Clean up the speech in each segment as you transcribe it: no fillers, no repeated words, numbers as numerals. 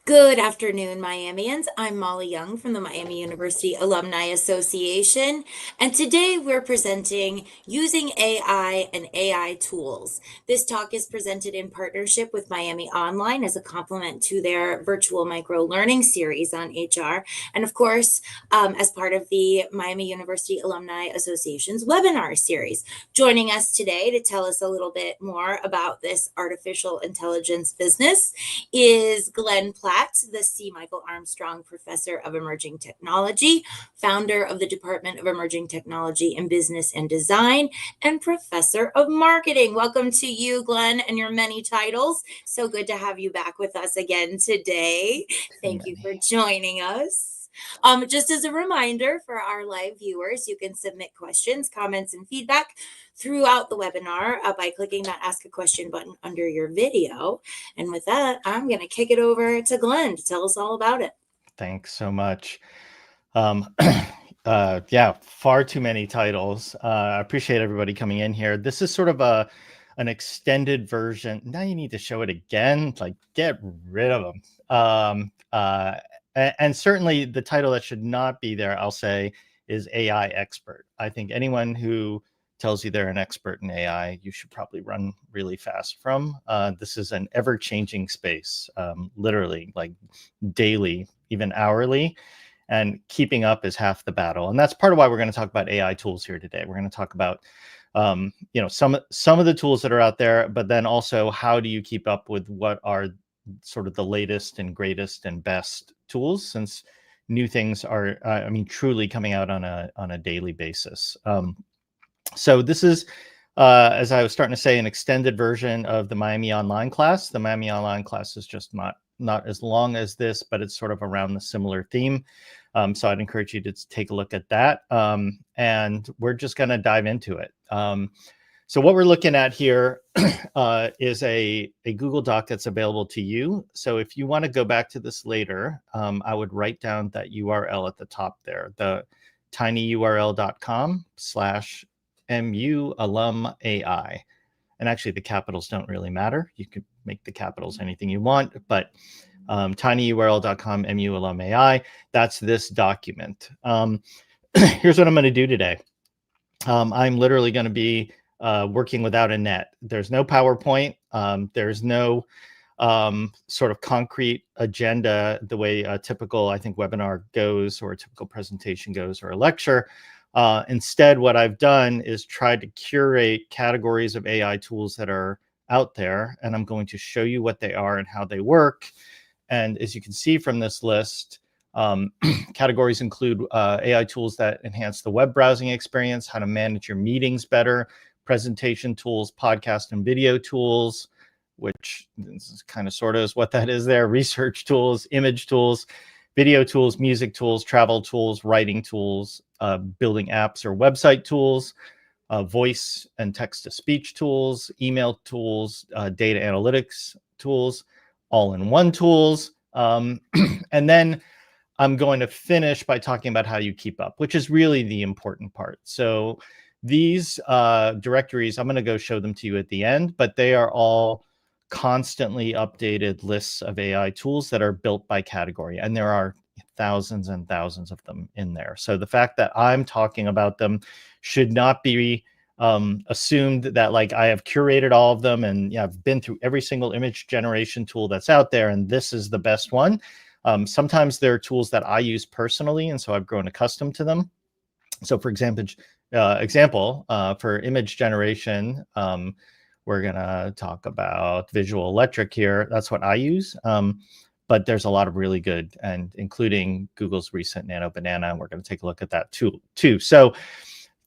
Good afternoon, Miamians. I'm Molly Young from the Miami University Alumni Association, and today we're presenting Using AI and AI Tools. This talk is presented in partnership with Miami Online as a complement to their virtual micro learning series on HR, and of course, as part of the Miami University Alumni Association's webinar series. Joining us today to tell us a little bit more about this artificial intelligence business is Glenn Platt, the C. Michael Armstrong Professor of Emerging Technology, founder of the Department of Emerging Technology in Business and Design, and Professor of Marketing. Welcome to you, Glenn, and your many titles. So good to have you back with us again today. Thank you for joining us. Just as a reminder for our live viewers, you can submit questions, comments, and feedback throughout the webinar by clicking that Ask a Question button under your video. And with that, I'm going to kick it over to Glenn to tell us all about it. Thanks so much. Yeah, far too many titles. I appreciate everybody coming in here. This is sort of an extended version. Now you need to show it again, like get rid of them. And certainly the title that should not be there, I'll say, is AI expert. I think anyone who tells you they're an expert in AI, you should probably run really fast from. This is an ever-changing space, literally, like daily, even hourly, and keeping up is half the battle. And that's part of why we're going to talk about AI tools here today. We're going to talk about some of the tools that are out there, but then also how do you keep up with what are sort of the latest and greatest and best tools, since new things are, truly coming out on a daily basis. So this is, as I was starting to say, an extended version of the Miami Online class. The Miami Online class is just not as long as this, but it's sort of around the similar theme. So I'd encourage you to take a look at that. And we're just going to dive into it. So what we're looking at here is a Google Doc that's available to you. So if you want to go back to this later, I would write down that URL at the top there, the tinyurl.com/MUalumAI. And actually the capitals don't really matter. You can make the capitals anything you want, but tinyurl.com/MUalumAI, that's this document. Here's what I'm going to do today. I'm literally going to be working without a net. There's no PowerPoint. There's no sort of concrete agenda the way a typical, I think, webinar goes, or a typical presentation goes, or a lecture. Instead, what I've done is tried to curate categories of AI tools that are out there, and I'm going to show you what they are and how they work. And as you can see from this list, categories include AI tools that enhance the web browsing experience, how to manage your meetings better, presentation tools, podcast and video tools, which is kind of sort of is what that is there, research tools, image tools, video tools, music tools, travel tools, writing tools, building apps or website tools, voice and text-to-speech tools, email tools, data analytics tools, all-in-one tools. And then I'm going to finish by talking about how you keep up, which is really the important part. So these directories, I'm going to go show them to you at the end, but they are all constantly updated lists of AI tools that are built by category. And there are thousands and thousands of them in there. So the fact that I'm talking about them should not be assumed that like I have curated all of them and I've been through every single image generation tool that's out there and this is the best one. Sometimes there are tools that I use personally, and so I've grown accustomed to them. So for example, for image generation, we're going to talk about Visual Electric here. That's what I use. But there's a lot of really good, and including Google's recent Nano Banana, and we're going to take a look at that too. So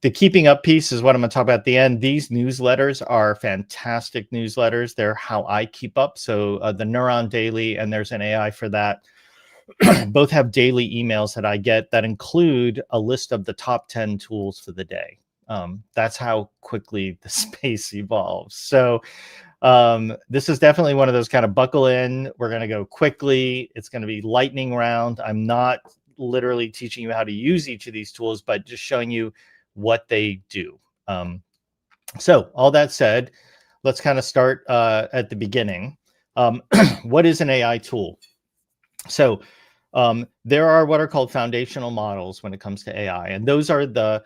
the keeping up piece is what I'm going to talk about at the end. These newsletters are fantastic newsletters. They're how I keep up. So the Neuron Daily, and there's an AI for that, both have daily emails that I get that include a list of the top 10 tools for the day. That's how quickly the space evolves. So this is definitely one of those kind of buckle in. We're going to go quickly. It's going to be lightning round. I'm not literally teaching you how to use each of these tools, but just showing you what they do. So all that said, let's kind of start at the beginning. What is an AI tool? So there are what are called foundational models when it comes to AI, and those are the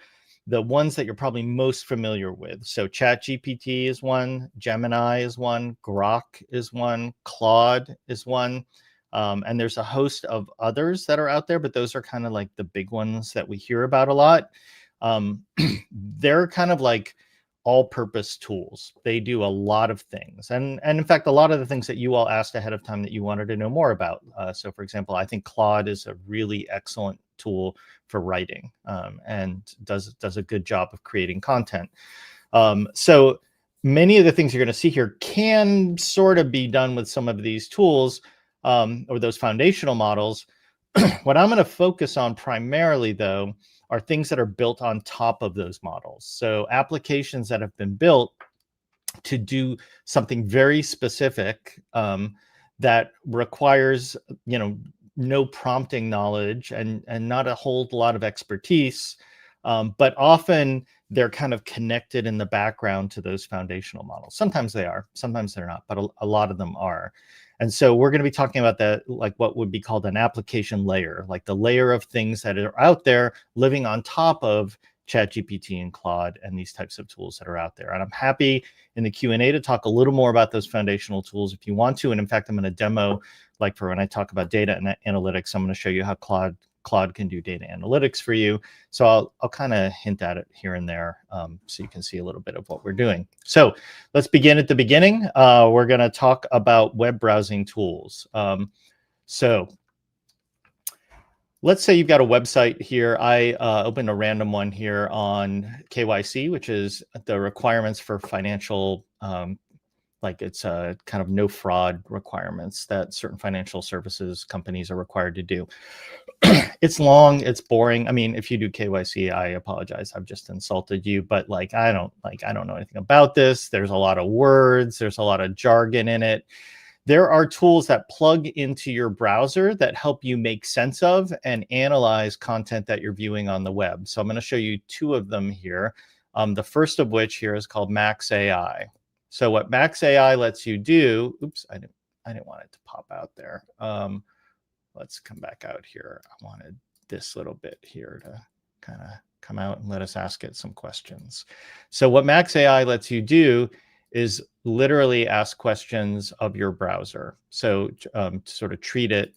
ones that you're probably most familiar with. So ChatGPT is one, Gemini is one, Grok is one, Claude is one, and there's a host of others that are out there, but those are kind of like the big ones that we hear about a lot. They're kind of like all-purpose tools. They do a lot of things, and in fact, a lot of the things that you all asked ahead of time that you wanted to know more about. So, for example, I think Claude is a really excellent tool for writing, and does a good job of creating content. So many of the things you're going to see here can sort of be done with some of these tools, or those foundational models. What I'm going to focus on primarily, though, are things that are built on top of those models. So applications that have been built to do something very specific, that requires, no prompting knowledge and not a whole lot of expertise, but often they're kind of connected in the background to those foundational models. Sometimes they are, sometimes they're not, but a lot of them are. And so we're going to be talking about that, like what would be called an application layer, like the layer of things that are out there living on top of ChatGPT and Claude and these types of tools that are out there. And I'm happy in the Q&A to talk a little more about those foundational tools if you want to. And in fact, I'm going to demo, like for when I talk about data and analytics, I'm going to show you how Claude can do data analytics for you. So I'll kind of hint at it here and there, so you can see a little bit of what we're doing. So let's begin at the beginning. We're going to talk about web browsing tools. So let's say you've got a website here. I opened a random one here on KYC, which is the requirements for financial, like it's a kind of no fraud requirements that certain financial services companies are required to do. It's long, it's boring. I mean, if you do KYC, I apologize. I've just insulted you, but I don't know anything about this. There's a lot of words, there's a lot of jargon in it. There are tools that plug into your browser that help you make sense of and analyze content that you're viewing on the web. So I'm going to show you two of them here. The first of which here is called Max AI. So what Max AI lets you do, oops, I didn't want it to pop out there. Let's come back out here. I wanted this little bit here to kind of come out and let us ask it some questions. So what Max AI lets you do is literally ask questions of your browser. So sort of treat it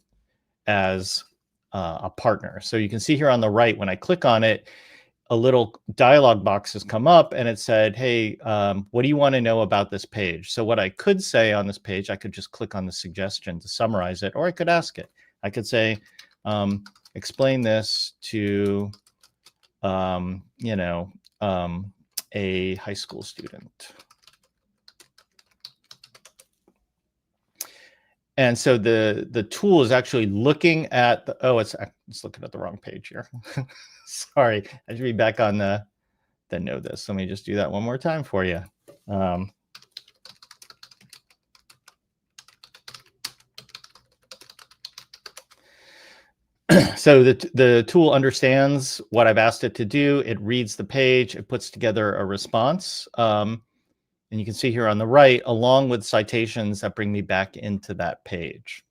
as a partner. So you can see here on the right, when I click on it, a little dialog box has come up and it said, hey, what do you want to know about this page? So what I could say on this page, I could just click on the suggestion to summarize it, or I could ask it. I could say, explain this to, a high school student. And so the tool is actually looking at the, oh, it's looking at the wrong page here. Sorry, I should be back on the know this. Let me just do that one more time for you. So the tool understands what I've asked it to do. It reads the page, it puts together a response. And you can see here on the right, along with citations that bring me back into that page.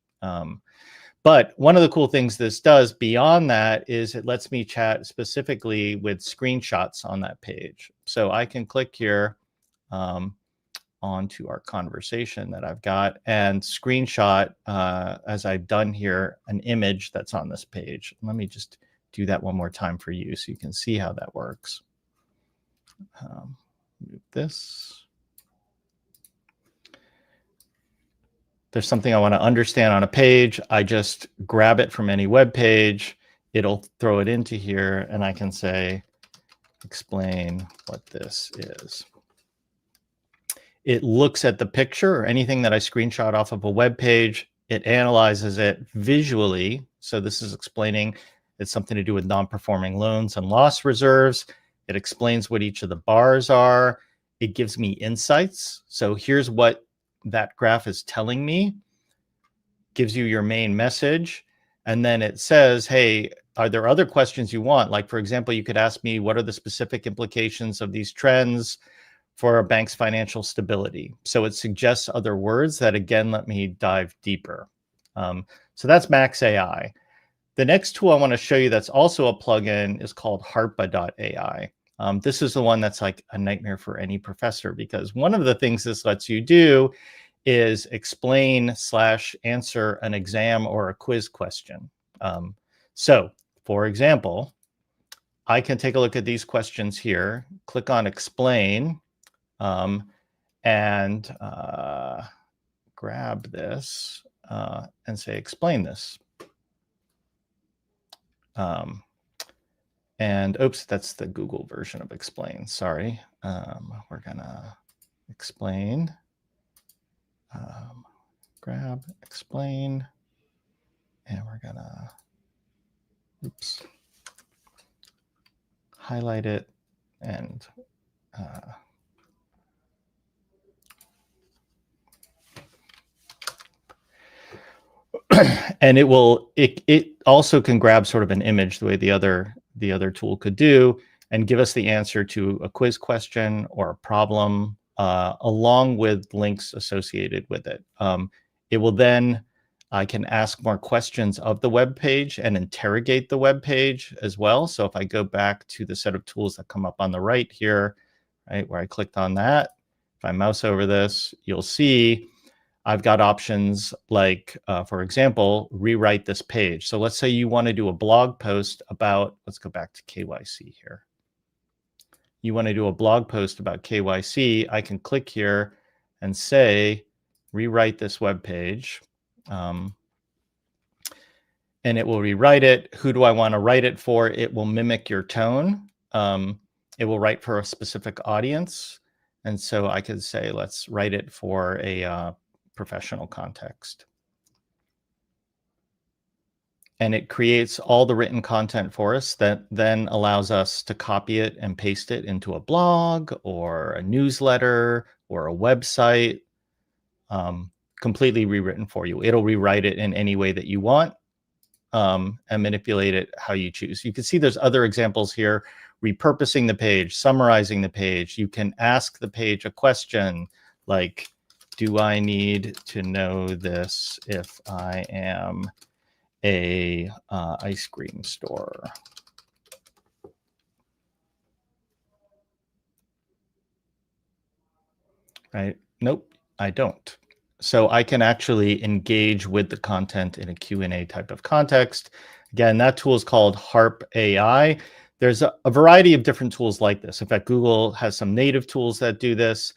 But one of the cool things this does beyond that is it lets me chat specifically with screenshots on that page. So I can click here onto our conversation that I've got and screenshot, as I've done here, an image that's on this page. Let me just do that one more time for you so you can see how that works. Move this. There's something I want to understand on a page. I just grab it from any web page. It'll throw it into here and I can say, explain what this is. It looks at the picture or anything that I screenshot off of a web page. It analyzes it visually. So this is explaining it's something to do with non-performing loans and loss reserves. It explains what each of the bars are. It gives me insights. So here's what that graph is telling me, gives you your main message. And then it says, hey, are there other questions you want? Like, for example, you could ask me, what are the specific implications of these trends for a bank's financial stability? So it suggests other words that, again, let me dive deeper. So that's Max AI. The next tool I want to show you that's also a plugin is called harpa.ai. This is the one that's like a nightmare for any professor, because one of the things this lets you do is explain/answer an exam or a quiz question. So, for example, I can take a look at these questions here, click on explain, and grab this and say explain this. And oops, that's the Google version of explain. Sorry. We're gonna explain, grab explain, and we're gonna, oops, highlight it and and it also can grab sort of an image the way the other tool could do, and give us the answer to a quiz question or a problem, along with links associated with it. It will then, I can ask more questions of the web page and interrogate the web page as well. So if I go back to the set of tools that come up on the right here, right where I clicked on that, if I mouse over this, you'll see I've got options like, for example, rewrite this page. So let's say you want to do a blog post about, let's go back to KYC here. You want to do a blog post about KYC, I can click here and say, rewrite this web page. And it will rewrite it. Who do I want to write it for? It will mimic your tone. It will write for a specific audience. And so I could say, let's write it for a professional context. And it creates all the written content for us that then allows us to copy it and paste it into a blog or a newsletter or a website, completely rewritten for you. It'll rewrite it in any way that you want, and manipulate it how you choose. You can see there's other examples here, repurposing the page, summarizing the page. You can ask the page a question like, do I need to know this if I am a ice cream store? Right? Nope, I don't. So I can actually engage with the content in a Q&A type of context. Again, that tool is called Harp AI. There's a variety of different tools like this. In fact, Google has some native tools that do this.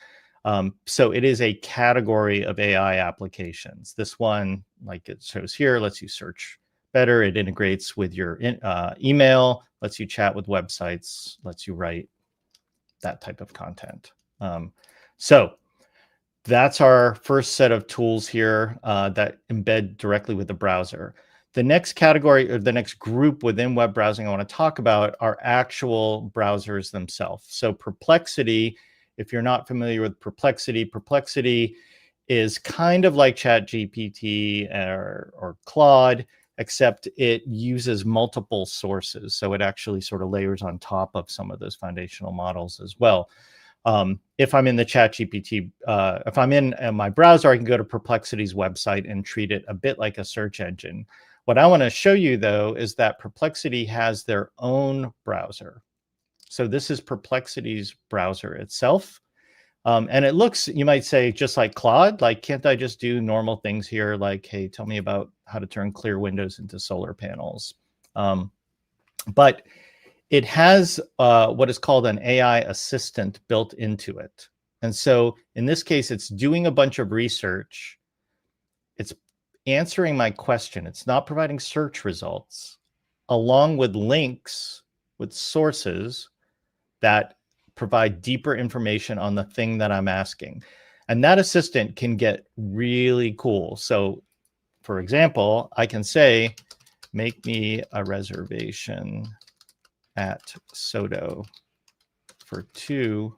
So it is a category of AI applications. This one, like it shows here, lets you search better. It integrates with your email, lets you chat with websites, lets you write that type of content. So that's our first set of tools here that embed directly with the browser. The next category, or the next group within web browsing I want to talk about, are actual browsers themselves. So Perplexity, if you're not familiar with Perplexity, Perplexity is kind of like ChatGPT or Claude, except it uses multiple sources. So it actually sort of layers on top of some of those foundational models as well. If I'm in the ChatGPT, if I'm in my browser, I can go to Perplexity's website and treat it a bit like a search engine. What I want to show you, though, is that Perplexity has their own browser. So this is Perplexity's browser itself. And it looks, you might say, just like Claude. Like, can't I just do normal things here? Like, hey, tell me about how to turn clear windows into solar panels. But it has what is called an AI assistant built into it. And so in this case, it's doing a bunch of research. It's answering my question. It's not providing search results, along with links with sources that provide deeper information on the thing that I'm asking. And that assistant can get really cool. So for example, I can say, make me a reservation at Soto for 2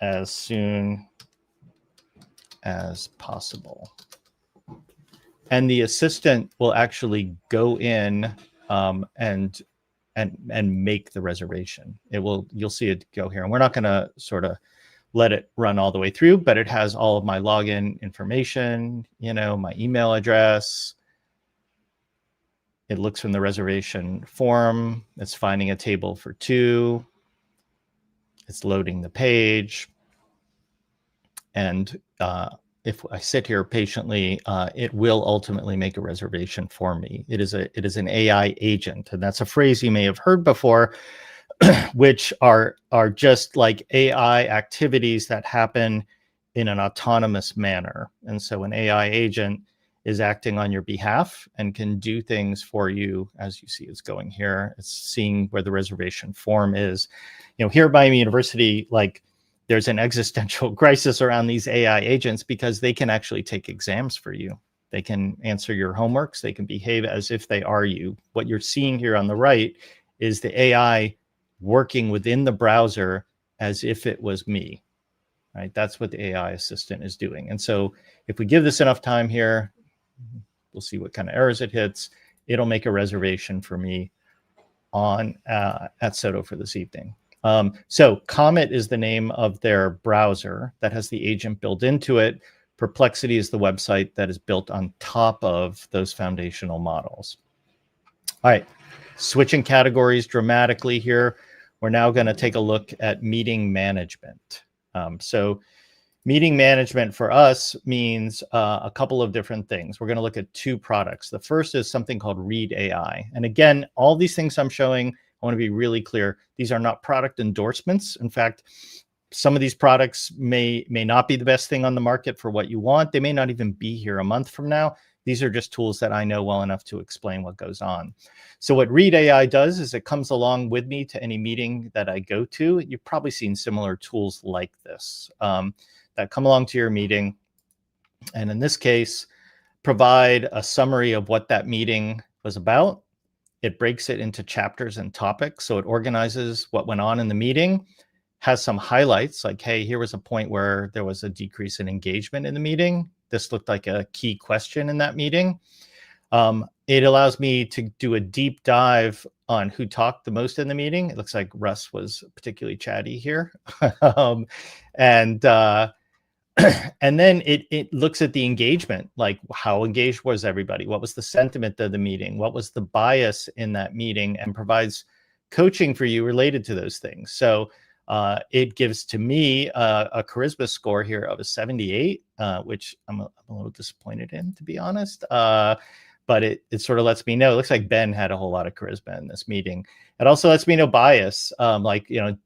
as soon as possible. And the assistant will actually go in and make the reservation. You'll see it go here. And we're not going to sort of let it run all the way through, but it has all of my login information, my email address. It looks from the reservation form. It's finding a table for 2. It's loading the page. And if I sit here patiently, it will ultimately make a reservation for me. It is an AI agent, and that's a phrase you may have heard before, which are just like AI activities that happen in an autonomous manner. And so an AI agent is acting on your behalf and can do things for you. As you see, it's going here. It's seeing where the reservation form is. Here at Miami University, there's an existential crisis around these AI agents because they can actually take exams for you. They can answer your homeworks. They can behave as if they are you. What you're seeing here on the right is the AI working within the browser as if it was me, right? That's what the AI assistant is doing. And so if we give this enough time here, we'll see what kind of errors it hits. It'll make a reservation for me on at Soto for this evening. So Comet is the name of their browser that has the agent built into it. Perplexity is the website that is built on top of those foundational models. All right, switching categories dramatically here. We're now going to take a look at meeting management. So meeting management for us means a couple of different things. We're going to look at 2 products. The first is something called Read AI. And again, all these things I'm showing, I want to be really clear. These are not product endorsements. In fact, some of these products may not be the best thing on the market for what you want. They may not even be here a month from now. These are just tools that I know well enough to explain what goes on. So what Read AI does is it comes along with me to any meeting that I go to. You've probably seen similar tools like this that come along to your meeting. And in this case, provide a summary of what that meeting was about. It breaks it into chapters and topics. So it organizes what went on in the meeting, has some highlights like, hey, here was a point where there was a decrease in engagement in the meeting. This looked like a key question in that meeting. It allows me to do a deep dive on who talked the most in the meeting. It looks like Russ was particularly chatty here. And then it looks at the engagement, like how engaged was everybody? What was the sentiment of the meeting? What was the bias in that meeting? And provides coaching for you related to those things. So it gives to me a charisma score here of a 78, which I'm a little disappointed in, to be honest. But it sort of lets me know. It looks like Ben had a whole lot of charisma in this meeting. It also lets me know bias.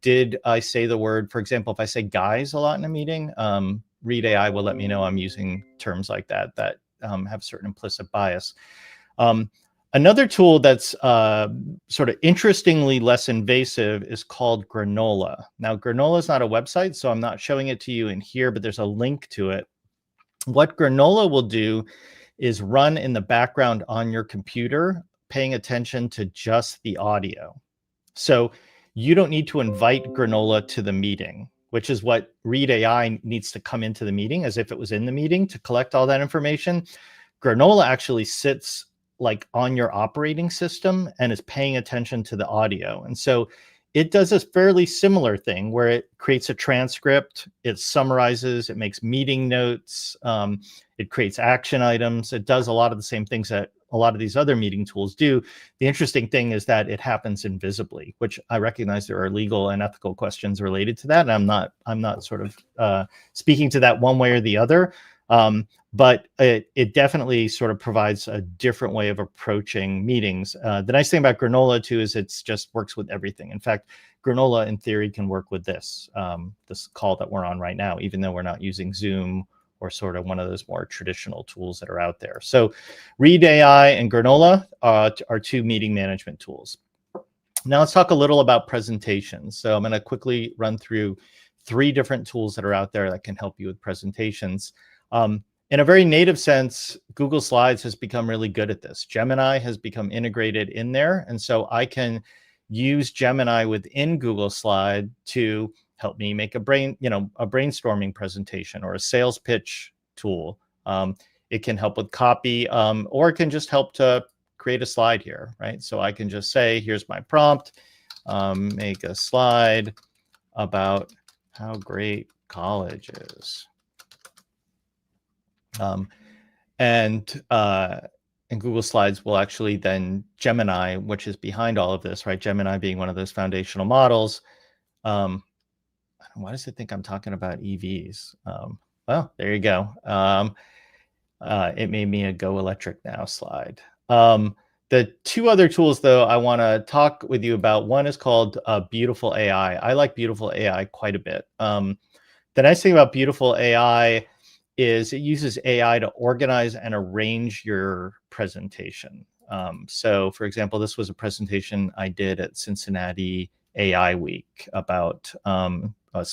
Did I say the word, for example, if I say guys a lot in a meeting, Read AI will let me know I'm using terms like that have certain implicit bias. Another tool that's sort of interestingly less invasive is called Granola. Now, Granola is not a website, so I'm not showing it to you in here, but there's a link to it. What Granola will do is run in the background on your computer, paying attention to just the audio. So you don't need to invite Granola to the meeting, which is what Read AI needs to come into the meeting as if it was in the meeting to collect all that information. Granola actually sits like on your operating system and is paying attention to the audio. And so it does a fairly similar thing where it creates a transcript, it summarizes, it makes meeting notes, it creates action items. It does a lot of the same things that a lot of these other meeting tools do. The interesting thing is that it happens invisibly, which I recognize there are legal and ethical questions related to that. And I'm not sort of speaking to that one way or the other. But it definitely sort of provides a different way of approaching meetings. The nice thing about Granola too is it's just works with everything. In fact, Granola in theory can work with this call that we're on right now, even though we're not using Zoom or sort of one of those more traditional tools that are out there. So Read AI and Granola are 2 meeting management tools. Now let's talk a little about presentations. So I'm going to quickly run through 3 different tools that are out there that can help you with presentations. In a very native sense, Google Slides has become really good at this. Gemini has become integrated in there. And so I can use Gemini within Google Slide to help me make a brainstorming presentation or a sales pitch tool. It can help with copy, or it can just help to create a slide here, right? So I can just say, here's my prompt, make a slide about how great colleges. And Google Slides will actually then Gemini, which is behind all of this, right? Gemini being one of those foundational models. Why does it think I'm talking about EVs? Well, there you go. It made me a Go Electric Now slide. The two other tools, though, I want to talk with you about. One is called Beautiful AI. I like Beautiful AI quite a bit. The nice thing about Beautiful AI is it uses AI to organize and arrange your presentation. So, for example, this was a presentation I did at Cincinnati AI Week about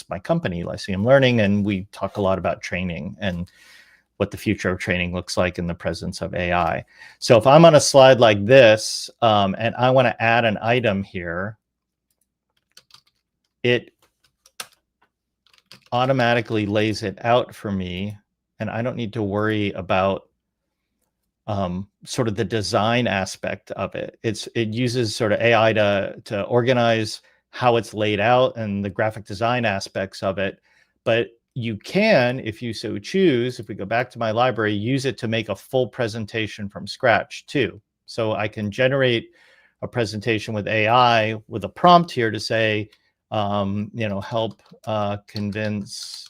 my company, Lyceum Learning, and we talk a lot about training and what the future of training looks like in the presence of AI. So if I'm on a slide like this and I want to add an item here, it automatically lays it out for me, and I don't need to worry about sort of the design aspect of it. It uses sort of AI to organize how it's laid out and the graphic design aspects of it. But you can, if you so choose, if we go back to my library, use it to make a full presentation from scratch too. So I can generate a presentation with AI with a prompt here to say, help convince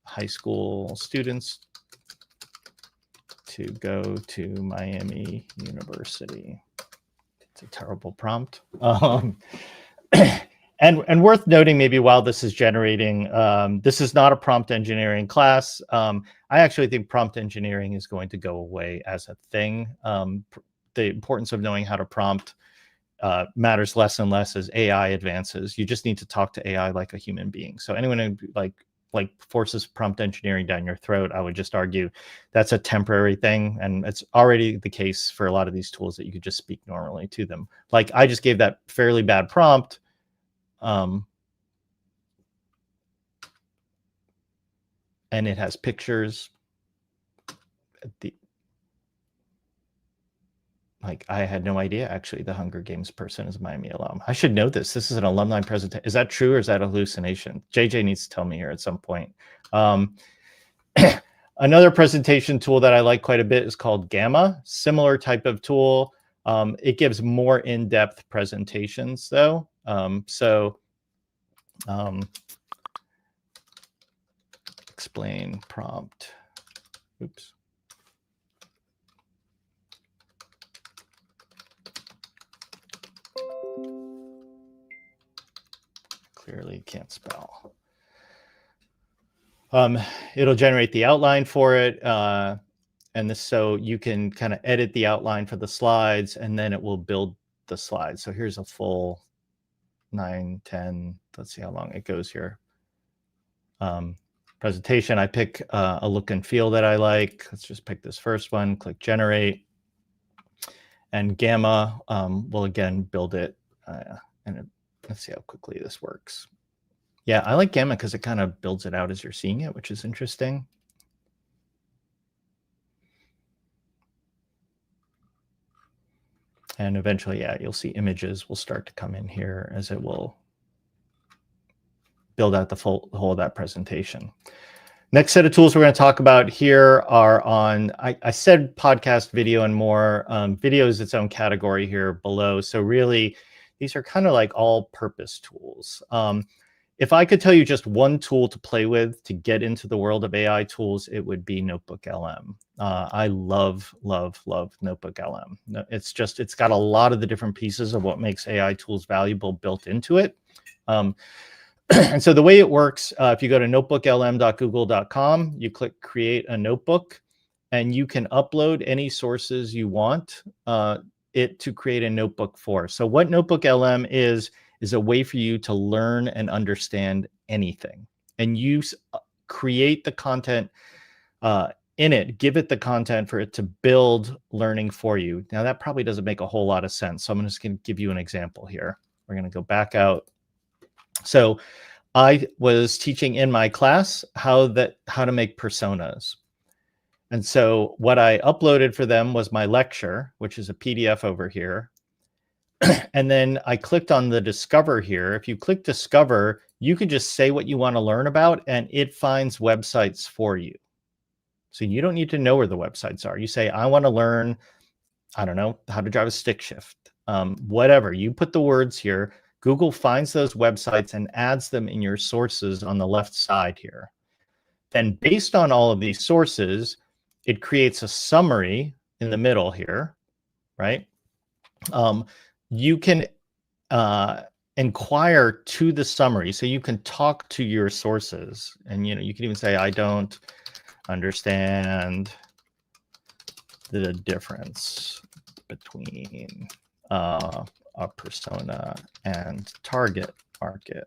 high school students to go to Miami University. It's a terrible prompt. And worth noting, maybe while this is generating, this is not a prompt engineering class. I actually think prompt engineering is going to go away as a thing. The importance of knowing how to prompt matters less and less as AI advances. You just need to talk to AI like a human being. So anyone who like forces prompt engineering down your throat, I would just argue that's a temporary thing. And it's already the case for a lot of these tools that you could just speak normally to them. Like I just gave that fairly bad prompt. And it has pictures. I had no idea, actually, the Hunger Games person is a Miami alum. I should know this. This is an alumni presentation. Is that true or is that a hallucination? JJ needs to tell me here at some point. Another presentation tool that I like quite a bit is called Gamma. Similar type of tool. It gives more in-depth presentations, though. Explain prompt. Oops. Clearly can't spell. It'll generate the outline for it. And this, so you can kind of edit the outline for the slides, and then it will build the slides. So here's a full 9, 10, let's see how long it goes here. Presentation, I pick a look and feel that I like. Let's just pick this first one, click generate. And Gamma will again build it. Let's see how quickly this works. Yeah, I like Gamma because it kind of builds it out as you're seeing it, which is interesting. And eventually, yeah, you'll see images will start to come in here as it will build out the whole of that presentation. Next set of tools we're going to talk about here are on, I said podcast, video, and more. Video is its own category here below. So really, these are kind of like all-purpose tools. If I could tell you just one tool to play with to get into the world of AI tools, it would be Notebook LM. I love, love, love Notebook LM. It's got a lot of the different pieces of what makes AI tools valuable built into it. And so the way it works, if you go to notebooklm.google.com, you click create a notebook, and you can upload any sources you want it to create a notebook for. So what Notebook LM is a way for you to learn and understand anything. And you create the content in it, give it the content for it to build learning for you. Now, that probably doesn't make a whole lot of sense. So I'm just going to give you an example here. We're going to go back out. So I was teaching in my class how to make personas. And so what I uploaded for them was my lecture, which is a PDF over here. And then I clicked on the Discover here. If you click Discover, you can just say what you want to learn about, and it finds websites for you. So you don't need to know where the websites are. You say, I want to learn, I don't know, how to drive a stick shift, whatever. You put the words here. Google finds those websites and adds them in your sources on the left side here. Then based on all of these sources, it creates a summary in the middle here, right? You can inquire to the summary. So you can talk to your sources, and you can even say, I don't understand the difference between a persona and target market.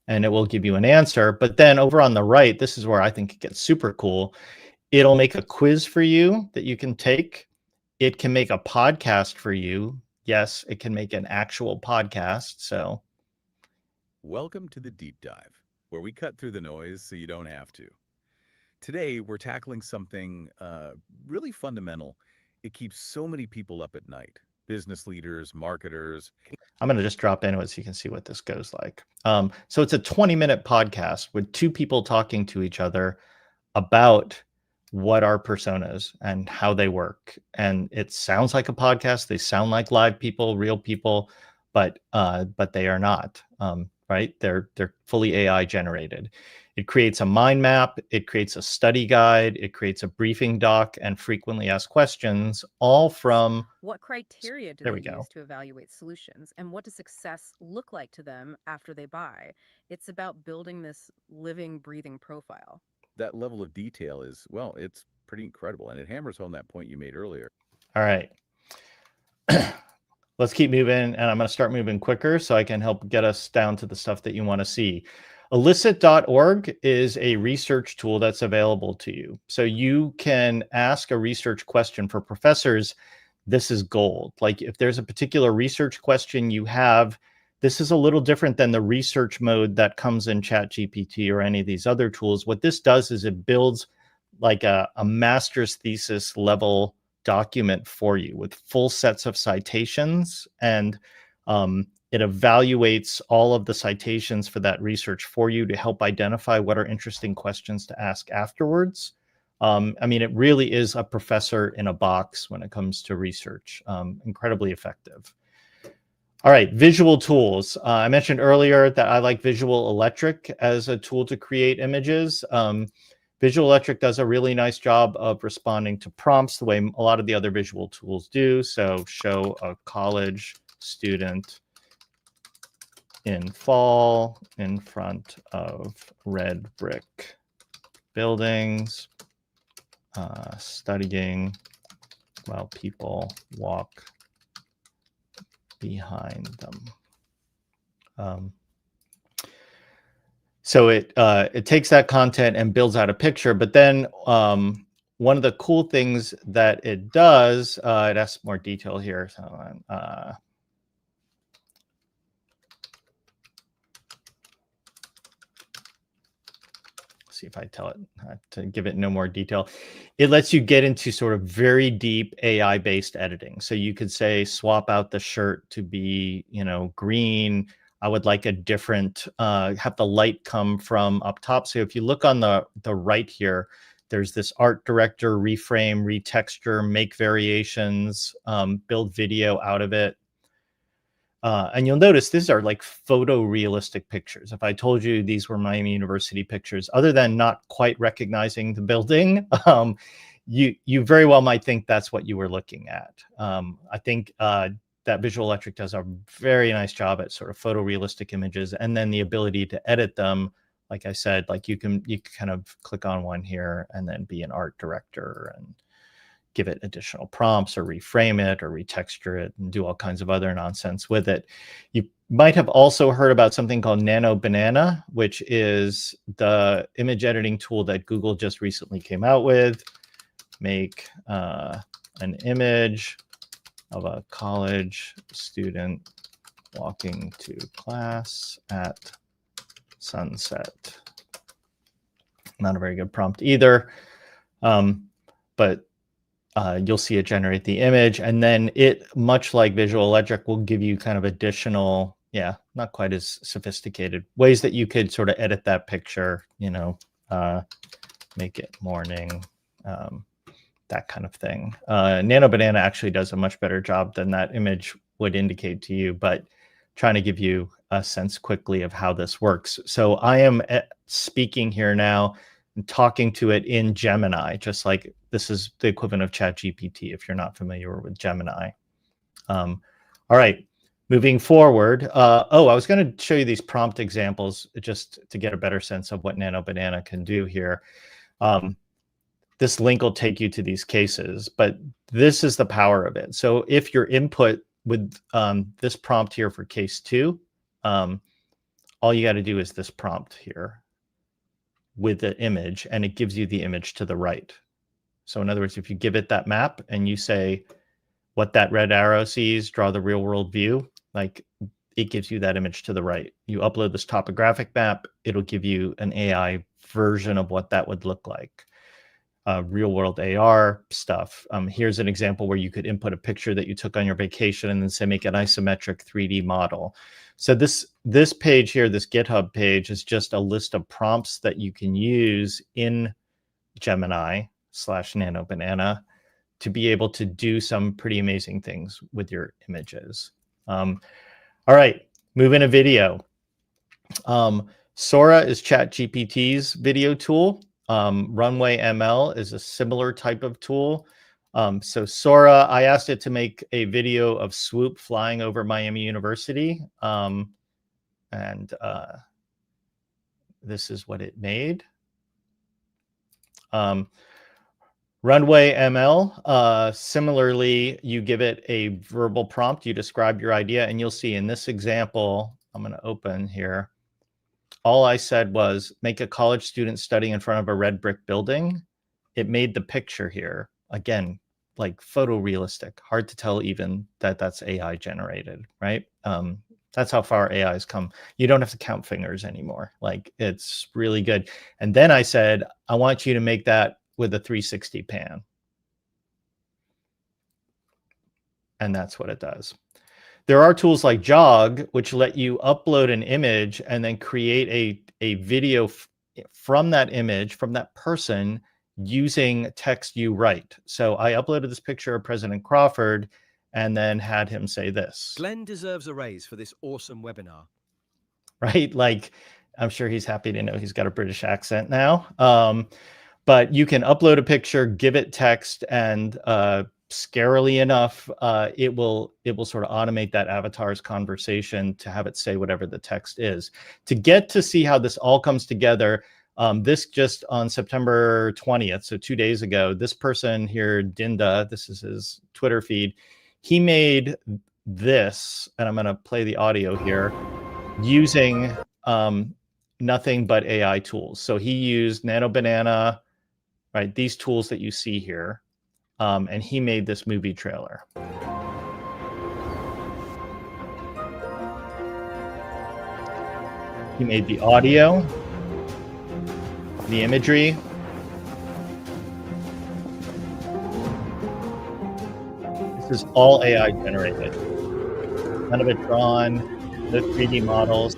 And it will give you an answer. But then over on the right, this is where I think it gets super cool. It'll make a quiz for you that you can take. It can make a podcast for you. Yes, it can make an actual podcast. So welcome to the Deep Dive, where we cut through the noise so you don't have to. Today, we're tackling something really fundamental. It keeps so many people up at night. Business leaders, marketers. I'm going to just drop into it so you can see what this goes like. So it's a 20-minute podcast with two people talking to each other about what are personas and how they work. And it sounds like a podcast. They sound like live people, real people, but they are not, right? They're fully AI generated. It creates a mind map, it creates a study guide, it creates a briefing doc and frequently asked questions, all from... What criteria do they use to evaluate solutions, and what does success look like to them after they buy? It's about building this living, breathing profile. That level of detail is, well, it's pretty incredible, and it hammers home that point you made earlier. All right. Let's keep moving, and I'm going to start moving quicker so I can help get us down to the stuff that you want to see. Elicit.org is a research tool that's available to you. So you can ask a research question for professors. This is gold. Like if there's a particular research question you have, this is a little different than the research mode that comes in ChatGPT or any of these other tools. What this does is it builds like a master's thesis level document for you with full sets of citations, and it evaluates all of the citations for that research for you to help identify what are interesting questions to ask afterwards. I mean, it really is a professor in a box when it comes to research. Incredibly effective. All right, visual tools. I mentioned earlier that I like Visual Electric as a tool to create images. Visual Electric does a really nice job of responding to prompts the way a lot of the other visual tools do. So show a college student in fall in front of red brick buildings, studying while people walk behind them. So it takes that content and builds out a picture, but then one of the cool things that it does, it asks more detail here. So see if I tell it to give it no more detail. It lets you get into sort of very deep AI-based editing. So you could say, swap out the shirt to be, green. I would like a different, have the light come from up top. So if you look on the right here, there's this art director, reframe, retexture, make variations, build video out of it. And you'll notice these are like photorealistic pictures. If I told you these were Miami University pictures, other than not quite recognizing the building, you very well might think that's what you were looking at. I think that Visual Electric does a very nice job at sort of photorealistic images, and then the ability to edit them. Like I said, like you can kind of click on one here and then be an art director and give it additional prompts or reframe it or retexture it and do all kinds of other nonsense with it. You might have also heard about something called Nano Banana, which is the image editing tool that Google just recently came out with. Make an image of a college student walking to class at sunset. Not a very good prompt either, but you'll see it generate the image, and then it, much like Visual Electric, will give you kind of additional Yeah, not quite as sophisticated. Ways that you could sort of edit that picture, you know, make it morning, that kind of thing. Nano Banana actually does a much better job than that image would indicate to you, but trying to give you a sense quickly of how this works. So I am speaking here now and talking to it in Gemini, just like this is the equivalent of ChatGPT if you're not familiar with Gemini. All right, moving forward. I was going to show you these prompt examples just to get a better sense of what Nano Banana can do here. This link will take you to these cases, but this is the power of it. So if your input with this prompt here for case 2, all you got to do is this prompt here with the image, and it gives you the image to the right. So in other words, if you give it that map and you say what that red arrow sees, draw the real world view, like it gives you that image to the right. You upload this topographic map, it'll give you an AI version of what that would look like. Real world AR stuff. Here's an example where you could input a picture that you took on your vacation and then say make an isometric 3D model. So this page here, this GitHub page, is just a list of prompts that you can use in Gemini/Nano Banana to be able to do some pretty amazing things with your images. All right, moving to video. Sora is ChatGPT's video tool. Runway ML is a similar type of tool. So Sora, I asked it to make a video of Swoop flying over Miami University. This is what it made. Runway ML, similarly, you give it a verbal prompt, you describe your idea, and you'll see in this example, I'm going to open here. All I said was make a college student studying in front of a red brick building. It made the picture here. Again, like photorealistic, hard to tell even that that's AI generated, right? That's how far AI has come. You don't have to count fingers anymore. Like it's really good. And then I said, I want you to make that with a 360 pan. And that's what it does. There are tools like Jog, which let you upload an image and then create a video from that image, from that person, using text you write. So I uploaded this picture of President Crawford and then had him say this. Glenn deserves a raise for this awesome webinar. Right? Like, I'm sure he's happy to know he's got a British accent now. But you can upload a picture, give it text, and scarily enough, it will sort of automate that avatar's conversation to have it say whatever the text is. To get to see how this all comes together, this just on September 20th, so 2 days ago, this person here, Dinda, this is his Twitter feed, he made this, and I'm going to play the audio here, using nothing but AI tools. So he used Nano Banana, right? These tools that you see here. And he made this movie trailer. He made the audio, the imagery. This is all AI generated. None of it drawn, no 3D models.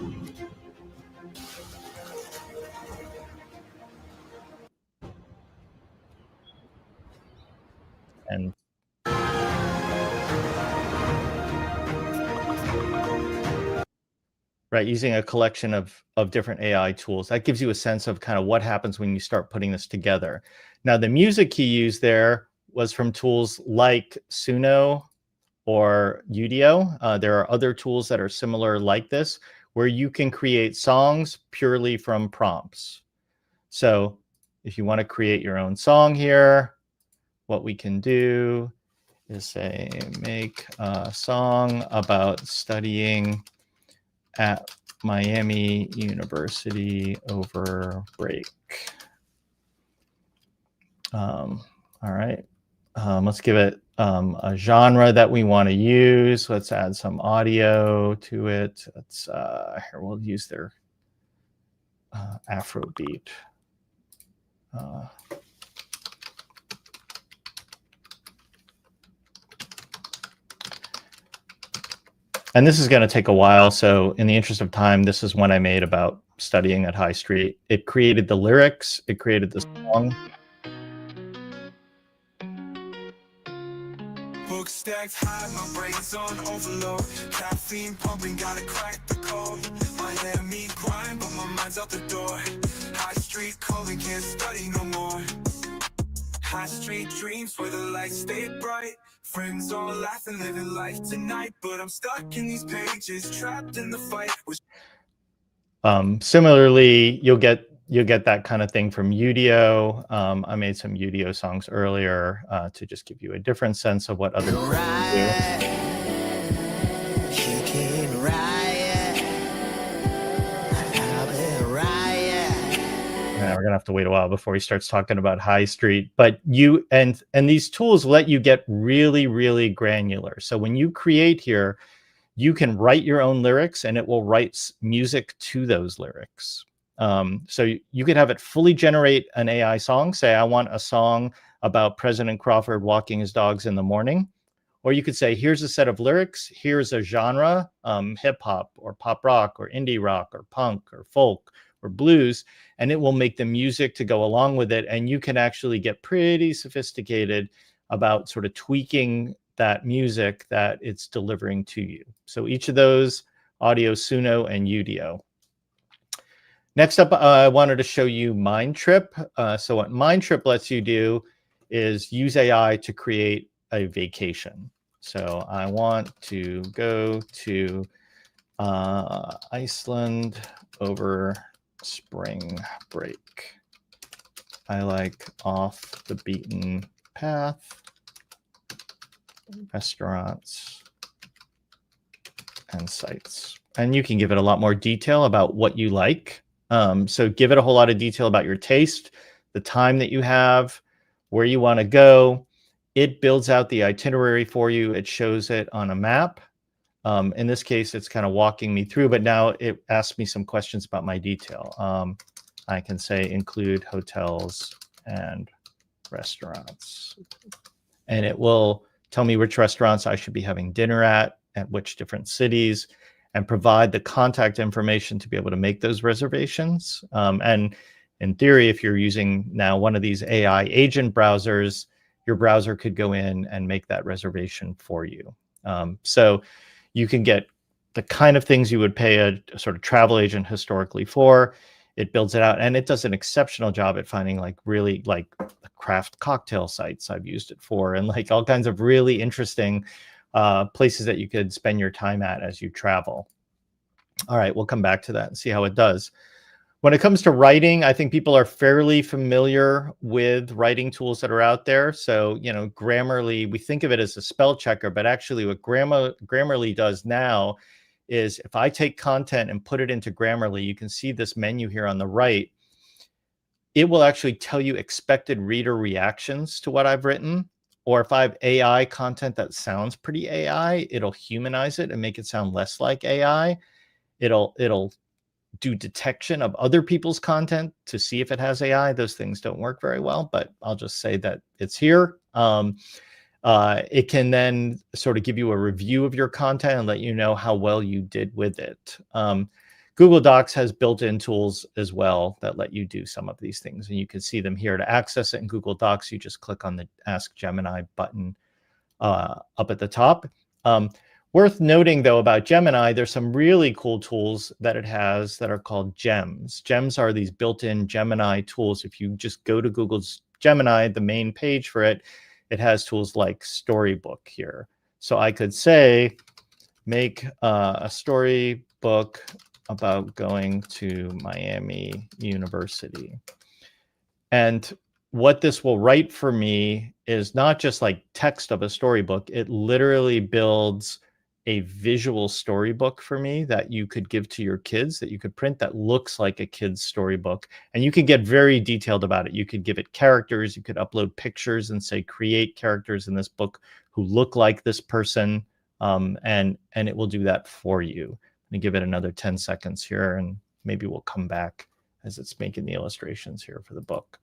And right, using a collection of different AI tools. That gives you a sense of kind of what happens when you start putting this together. Now, the music he used there was from tools like Suno or Udio. There are other tools that are similar like this, where you can create songs purely from prompts. So if you want to create your own song here, what we can do is say, make a song about studying at Miami University over break. All right, let's give it a genre that we want to use. Let's add some audio to it. Let's here, we'll use their Afrobeat. And this is going to take a while. So in the interest of time, this is one I made about studying at High Street. It created the lyrics. It created the song. Book stacked high, my brain's on overload. Caffeine pumping, gotta crack the code. Miami grind, but my mind's out the door. High Street calling, can't study no more. High Street dreams where the lights stay bright. Friends all laughing, living life tonight. But I'm stuck in these pages, trapped in the fight. Similarly, you'll get that kind of thing from Udio. I made some Udio songs earlier to just give you a different sense of what other people do. We're gonna have to wait a while before he starts talking about High Street. But you and these tools let you get really, really granular. So when you create here, you can write your own lyrics and it will write music to those lyrics. So you could have it fully generate an AI song. Say, I want a song about President Crawford walking his dogs in the morning. Or you could say, here's a set of lyrics. Here's a genre, hip hop or pop rock or indie rock or punk or folk or blues. And it will make the music to go along with it. And you can actually get pretty sophisticated about sort of tweaking that music that it's delivering to you. So each of those, Audio, Suno, and Udio. Next up, I wanted to show you Mindtrip. So what Mindtrip lets you do is use AI to create a vacation. So I want to go to Iceland over spring break. I like off the beaten path restaurants and sites. And you can give it a lot more detail about what you like. So give it a whole lot of detail about your taste, the time that you have, where you want to go. It builds out the itinerary for you. It shows it on a map. In this case, it's kind of walking me through, but now it asks me some questions about my detail. I can say include hotels and restaurants. And it will tell me which restaurants I should be having dinner at which different cities, and provide the contact information to be able to make those reservations. And in theory, if you're using now one of these AI agent browsers, your browser could go in and make that reservation for you. So you can get the kind of things you would pay a sort of travel agent historically for. It builds it out, and it does an exceptional job at finding like really like craft cocktail sites I've used it for, and like all kinds of really interesting places that you could spend your time at as you travel. All right, we'll come back to that and see how it does. When it comes to writing, I think people are fairly familiar with writing tools that are out there. So, you know, Grammarly, we think of it as a spell checker, but actually what Grammarly does now is if I take content and put it into Grammarly, you can see this menu here on the right. It will actually tell you expected reader reactions to what I've written. Or if I have AI content that sounds pretty AI, it'll humanize it and make it sound less like AI. It'll do detection of other people's content to see if it has AI. Those things don't work very well, but I'll just say that it's here. It can then sort of give you a review of your content and let you know how well you did with it. Google Docs has built-in tools as well that let you do some of these things, and you can see them here. To access it in Google Docs, you just click on the Ask Gemini button up at the top. Worth noting, though, about Gemini, there's some really cool tools that it has that are called gems. Gems are these built-in Gemini tools. If you just go to Google's Gemini, the main page for it, it has tools like Storybook here. So I could say, make a storybook about going to Miami University. And what this will write for me is not just like text of a storybook. It literally builds a visual storybook for me that you could give to your kids, that you could print, that looks like a kid's storybook. And you can get very detailed about it. You could give it characters. You could upload pictures and say, create characters in this book who look like this person. And it will do that for you. And give it another 10 seconds here, and maybe we'll come back as it's making the illustrations here for the book.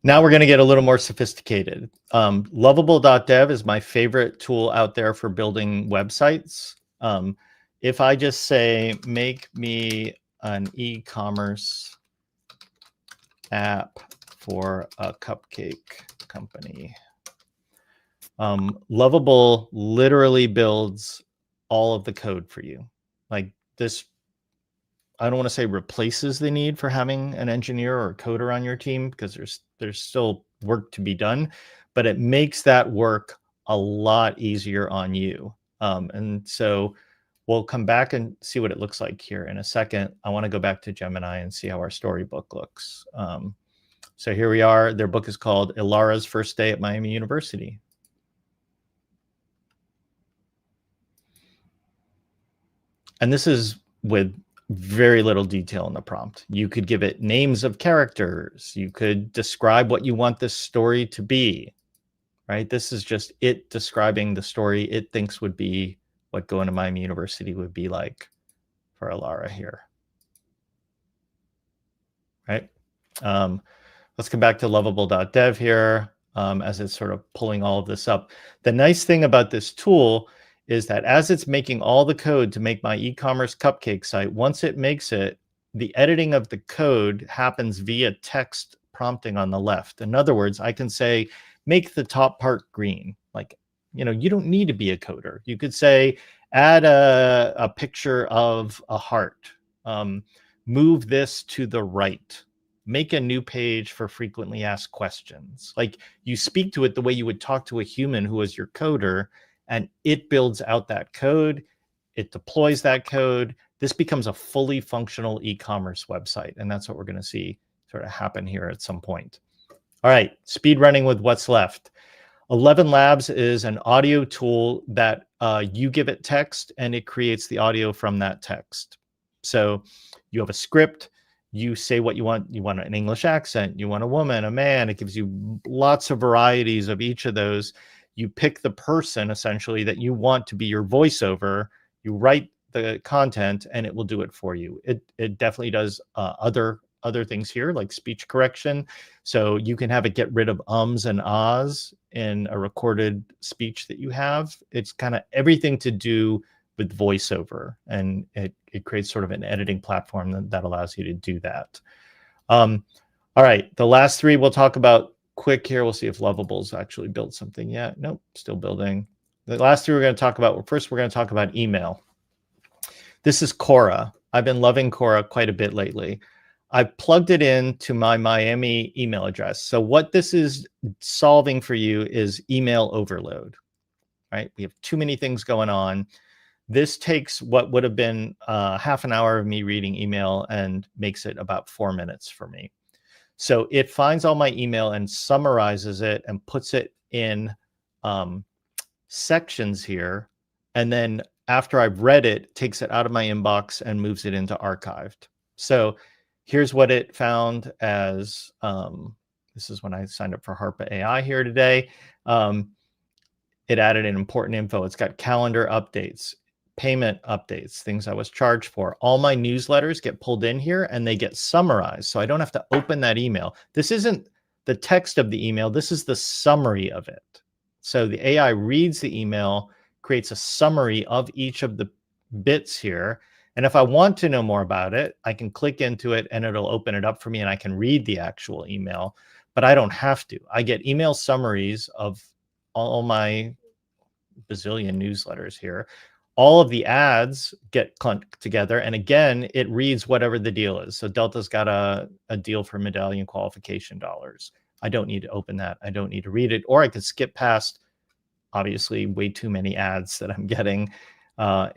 Now we're going to get a little more sophisticated. Lovable.dev is my favorite tool out there for building websites. If I just say, make me an e-commerce app for a cupcake company, Lovable literally builds all of the code for you. Like this, I don't want to say replaces the need for having an engineer or a coder on your team, because there's still work to be done, but it makes that work a lot easier on you. And so we'll come back and see what it looks like here in a second. I want to go back to Gemini and see how our storybook looks. So here we are. Their book is called Ilara's First Day at Miami University. And this is with very little detail in the prompt. You could give it names of characters. You could describe what you want this story to be, right? This is just it describing the story it thinks would be what going to Miami University would be like for Ilara here, right? Let's come back to lovable.dev here as it's sort of pulling all of this up. The nice thing about this tool is that as it's making all the code to make my e-commerce cupcake site, once it makes it, the editing of the code happens via text prompting on the left. In other words, I can say, make the top part green. Like, you know, you don't need to be a coder. You could say, add a picture of a heart, move this to the right, make a new page for frequently asked questions. Like, you speak to it the way you would talk to a human who is your coder, and it builds out that code. It deploys that code. This becomes a fully functional e-commerce website. And that's what we're going to see sort of happen here at some point. All right, speed running with what's left. 11 Labs is an audio tool that you give it text and it creates the audio from that text. So you have a script, you say what you want. You want an English accent, you want a woman, a man. It gives you lots of varieties of each of those. You pick the person essentially that you want to be your voiceover. You write the content and it will do it for you. It definitely does other things here, like speech correction. So you can have it get rid of ums and ahs in a recorded speech that you have. It's kind of everything to do with voiceover, and it creates sort of an editing platform that allows you to do that. All right, the last three we'll talk about quick here. We'll see if Lovable's actually built something yet. Nope, still building. The last three we're going to talk about, first we're going to talk about email. This is Quora. I've been loving Quora quite a bit lately. I plugged it into my Miami email address. So what this is solving for you is email overload, right? We have too many things going on. This takes what would have been half an hour of me reading email and makes it about 4 minutes for me. So it finds all my email and summarizes it and puts it in sections here. And then after I've read it, takes it out of my inbox and moves it into archived. So here's what it found as, this is when I signed up for Harpa AI here today. It added in important info. It's got calendar updates, payment updates, things I was charged for. All my newsletters get pulled in here and they get summarized. So I don't have to open that email. This isn't the text of the email. This is the summary of it. So the AI reads the email, creates a summary of each of the bits here. And if I want to know more about it, I can click into it and it'll open it up for me and I can read the actual email, but I don't have to. I get email summaries of all my bazillion newsletters here. All of the ads get clunked together. And again, it reads whatever the deal is. So Delta's got a deal for medallion qualification dollars. I don't need to open that. I don't need to read it. Or I could skip past, obviously, way too many ads that I'm getting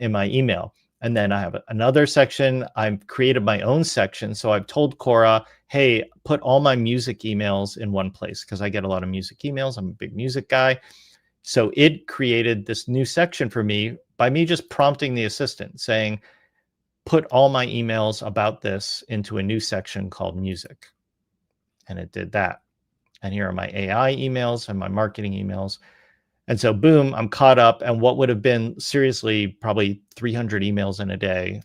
in my email. And then I have another section. I've created my own section. So I've told Quora, hey, put all my music emails in one place because I get a lot of music emails. I'm a big music guy. So it created this new section for me by me just prompting the assistant saying, put all my emails about this into a new section called music. And it did that. And here are my AI emails and my marketing emails. And so, boom, I'm caught up. And what would have been seriously probably 300 emails in a day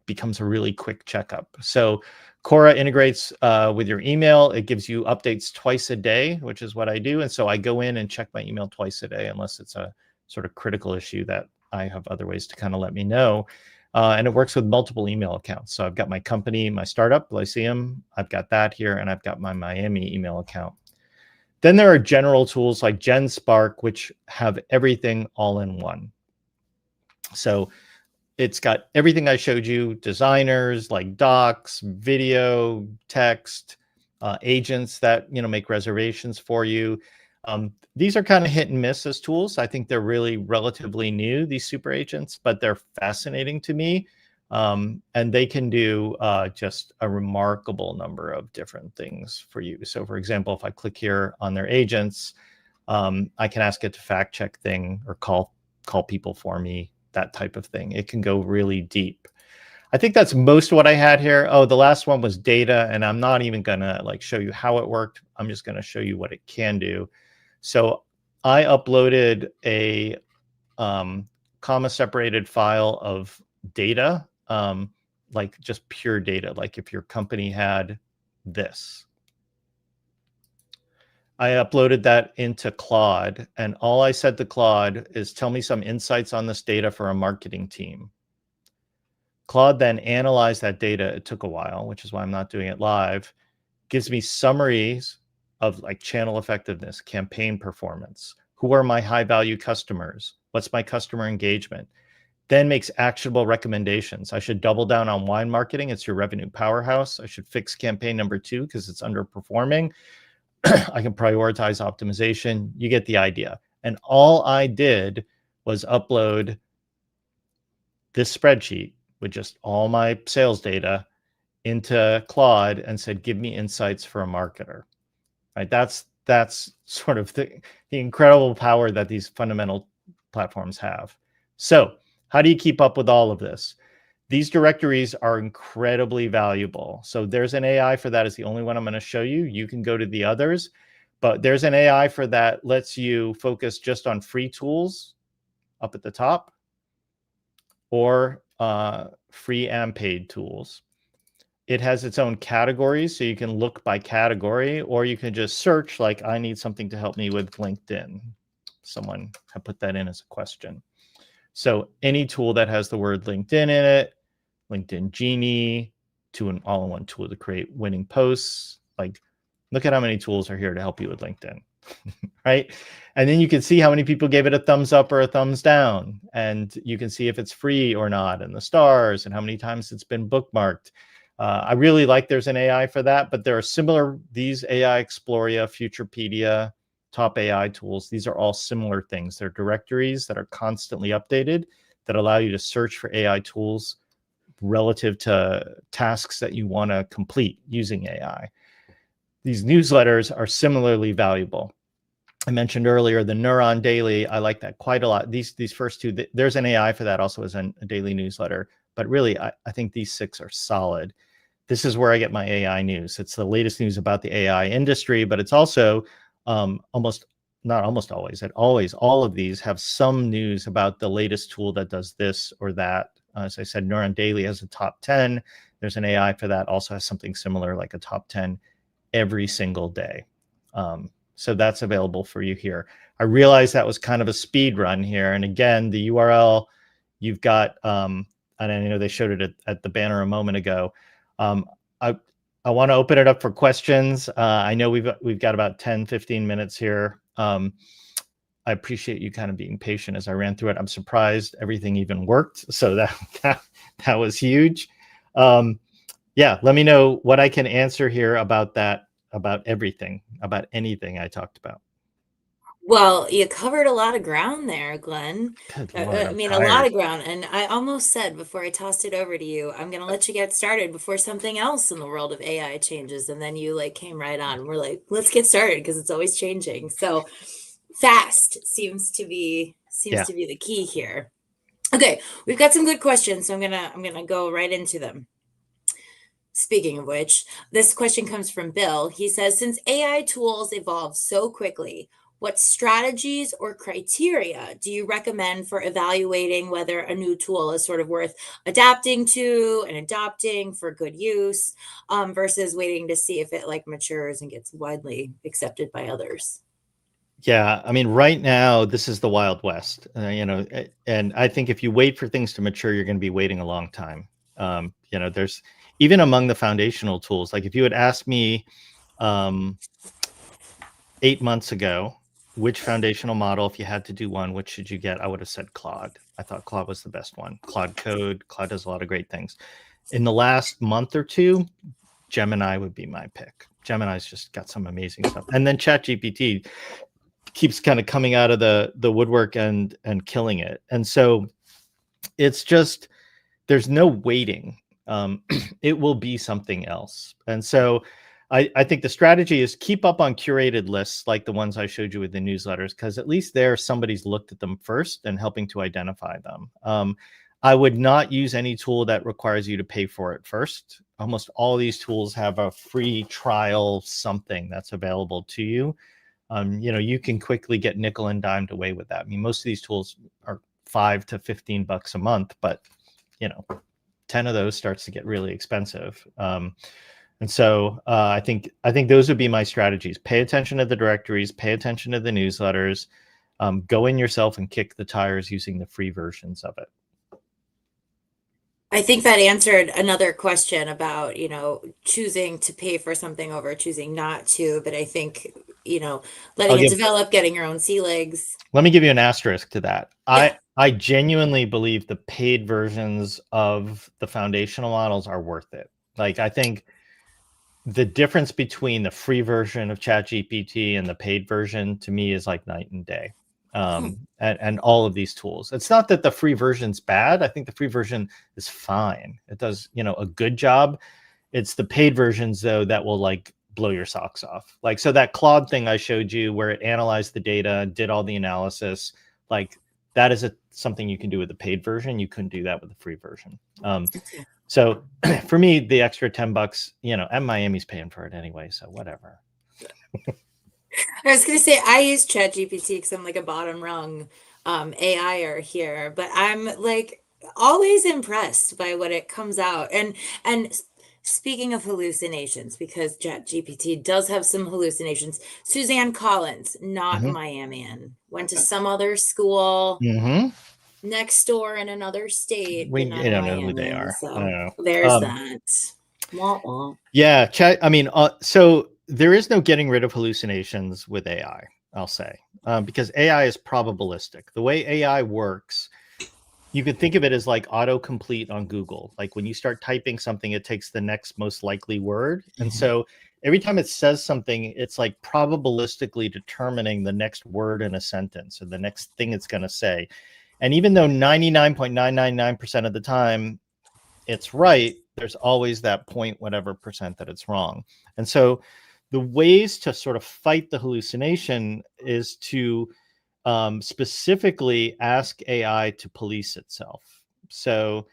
becomes a really quick checkup. So Cora integrates with your email. It gives you updates twice a day, which is what I do. And so I go in and check my email twice a day, unless it's a sort of critical issue that I have other ways to kind of let me know. And it works with multiple email accounts. So I've got my company, my startup, Lyceum. I've got that here, and I've got my Miami email account. Then there are general tools like GenSpark, which have everything all in one. So it's got everything I showed you, designers like docs, video, text, agents that, make reservations for you. These are kind of hit and miss as tools. I think they're really relatively new, these super agents, but they're fascinating to me. And they can do just a remarkable number of different things for you. So for example, if I click here on their agents, I can ask it to fact check thing or call people for me, that type of thing. It can go really deep. I think that's most of what I had here. Oh, the last one was data, and I'm not even gonna show you how it worked. I'm just gonna show you what it can do. So I uploaded a comma separated file of data, like just pure data, like if your company had this. I uploaded that into Claude, and all I said to Claude is, tell me some insights on this data for a marketing team. Claude then analyzed that data. It took a while, which is why I'm not doing it live. Gives me summaries of channel effectiveness, campaign performance, who are my high value customers, what's my customer engagement, then makes actionable recommendations. I should double down on wine marketing. It's your revenue powerhouse. I should fix campaign number 2 because it's underperforming. I can prioritize optimization. You get the idea. And all I did was upload this spreadsheet with just all my sales data into Claude and said, give me insights for a marketer. Right? That's sort of the incredible power that these fundamental platforms have. So how do you keep up with all of this? These directories are incredibly valuable. So there's an AI for that. Is the only one I'm going to show you. You can go to the others, but there's an AI for that lets you focus just on free tools up at the top, or free and paid tools. It has its own categories, so you can look by category, or you can just search like, I need something to help me with LinkedIn. Someone had put that in as a question. So any tool that has the word LinkedIn in it, LinkedIn Genie, to an all-in-one tool to create winning posts. Look at how many tools are here to help you with LinkedIn, right? And then you can see how many people gave it a thumbs up or a thumbs down. And you can see if it's free or not, and the stars, and how many times it's been bookmarked. I really like there's an AI for that, but there are similar, these AI Exploria, Futurepedia, top AI tools. These are all similar things. They're directories that are constantly updated that allow you to search for AI tools relative to tasks that you want to complete using AI. These newsletters are similarly valuable. I mentioned earlier the Neuron Daily. I like that quite a lot. These first two, there's an AI for that also as a daily newsletter. But really, I think these 6 are solid. This is where I get my AI news. It's the latest news about the AI industry, but it's also not almost always, all of these have some news about the latest tool that does this or that. As I said, Neuron Daily has a top 10. There's an AI for that, also has something similar, like a top 10 every single day. So that's available for you here. I realize that was kind of a speed run here. And again, the URL you've got, and I know they showed it at the banner a moment ago. I want to open it up for questions. I know we've got about 10, 15 minutes here. I appreciate you kind of being patient as I ran through it. I'm surprised everything even worked. So that was huge. Yeah, let me know what I can answer here about that, about everything, about anything I talked about. Well, you covered a lot of ground there, Glenn. Good Lord, I mean, a tired. lot of ground. And I almost said before I tossed it over to you, I'm going to let you get started before something else in the world of AI changes. And then you came right on. We're like, let's get started because it's always changing. So fast seems to be the key here. Okay, we've got some good questions, so I'm gonna go right into them. Speaking of which, this question comes from Bill. He says, since AI tools evolve so quickly, What strategies or criteria do you recommend for evaluating whether a new tool is sort of worth adapting to and adopting for good use, versus waiting to see if it like matures and gets widely accepted by others? Yeah, I mean, right now this is the Wild West, and I think if you wait for things to mature, you're going to be waiting a long time. There's even among the foundational tools. Like if you had asked me 8 months ago, which foundational model, if you had to do one, which should you get? I would have said Claude. I thought Claude was the best one. Claude Code. Claude does a lot of great things. In the last month or two, Gemini would be my pick. Gemini's just got some amazing stuff, and then ChatGPT keeps kind of coming out of the woodwork and killing it. And so it's just, there's no waiting. It will be something else. And so I think the strategy is keep up on curated lists like the ones I showed you with the newsletters, because at least there somebody's looked at them first and helping to identify them. I would not use any tool that requires you to pay for it first. Almost all these tools have a free trial something that's available to you. You can quickly get nickel and dimed away with that. I mean, most of these tools are $5 to $15 a month, but 10 of those starts to get really expensive. And so I think those would be my strategies. Pay attention to the directories, pay attention to the newsletters, go in yourself and kick the tires using the free versions of it. I think that answered another question about, choosing to pay for something over choosing not to. But I think, letting it develop, getting your own sea legs. Let me give you an asterisk to that. Yeah. I genuinely believe the paid versions of the foundational models are worth it. Like, I think the difference between the free version of ChatGPT and the paid version to me is like night and day. And all of these tools. It's not that the free version's bad. I think the free version is fine. It does, a good job. It's the paid versions though that will like blow your socks off. Like, so that Claude thing I showed you where it analyzed the data, did all the analysis, like that is something you can do with the paid version. You couldn't do that with the free version. So for me, the extra $10, and Miami's paying for it anyway. So whatever. I was going to say, I use ChatGPT because I'm like a bottom rung AIer here, but I'm like always impressed by what it comes out. And speaking of hallucinations, because ChatGPT does have some hallucinations, Suzanne Collins, not a Miamian, went to some other school next door in another state. We don't know who they are. So there's that. Wah, wah. Yeah, so there is no getting rid of hallucinations with AI, I'll say, because AI is probabilistic. The way AI works, you could think of it as like autocomplete on Google. Like when you start typing something, it takes the next most likely word. And so every time it says something, it's like probabilistically determining the next word in a sentence or the next thing it's going to say. And even though 99.999% of the time it's right, there's always that point whatever percent that it's wrong. And so the ways to sort of fight the hallucination is to specifically ask AI to police itself. So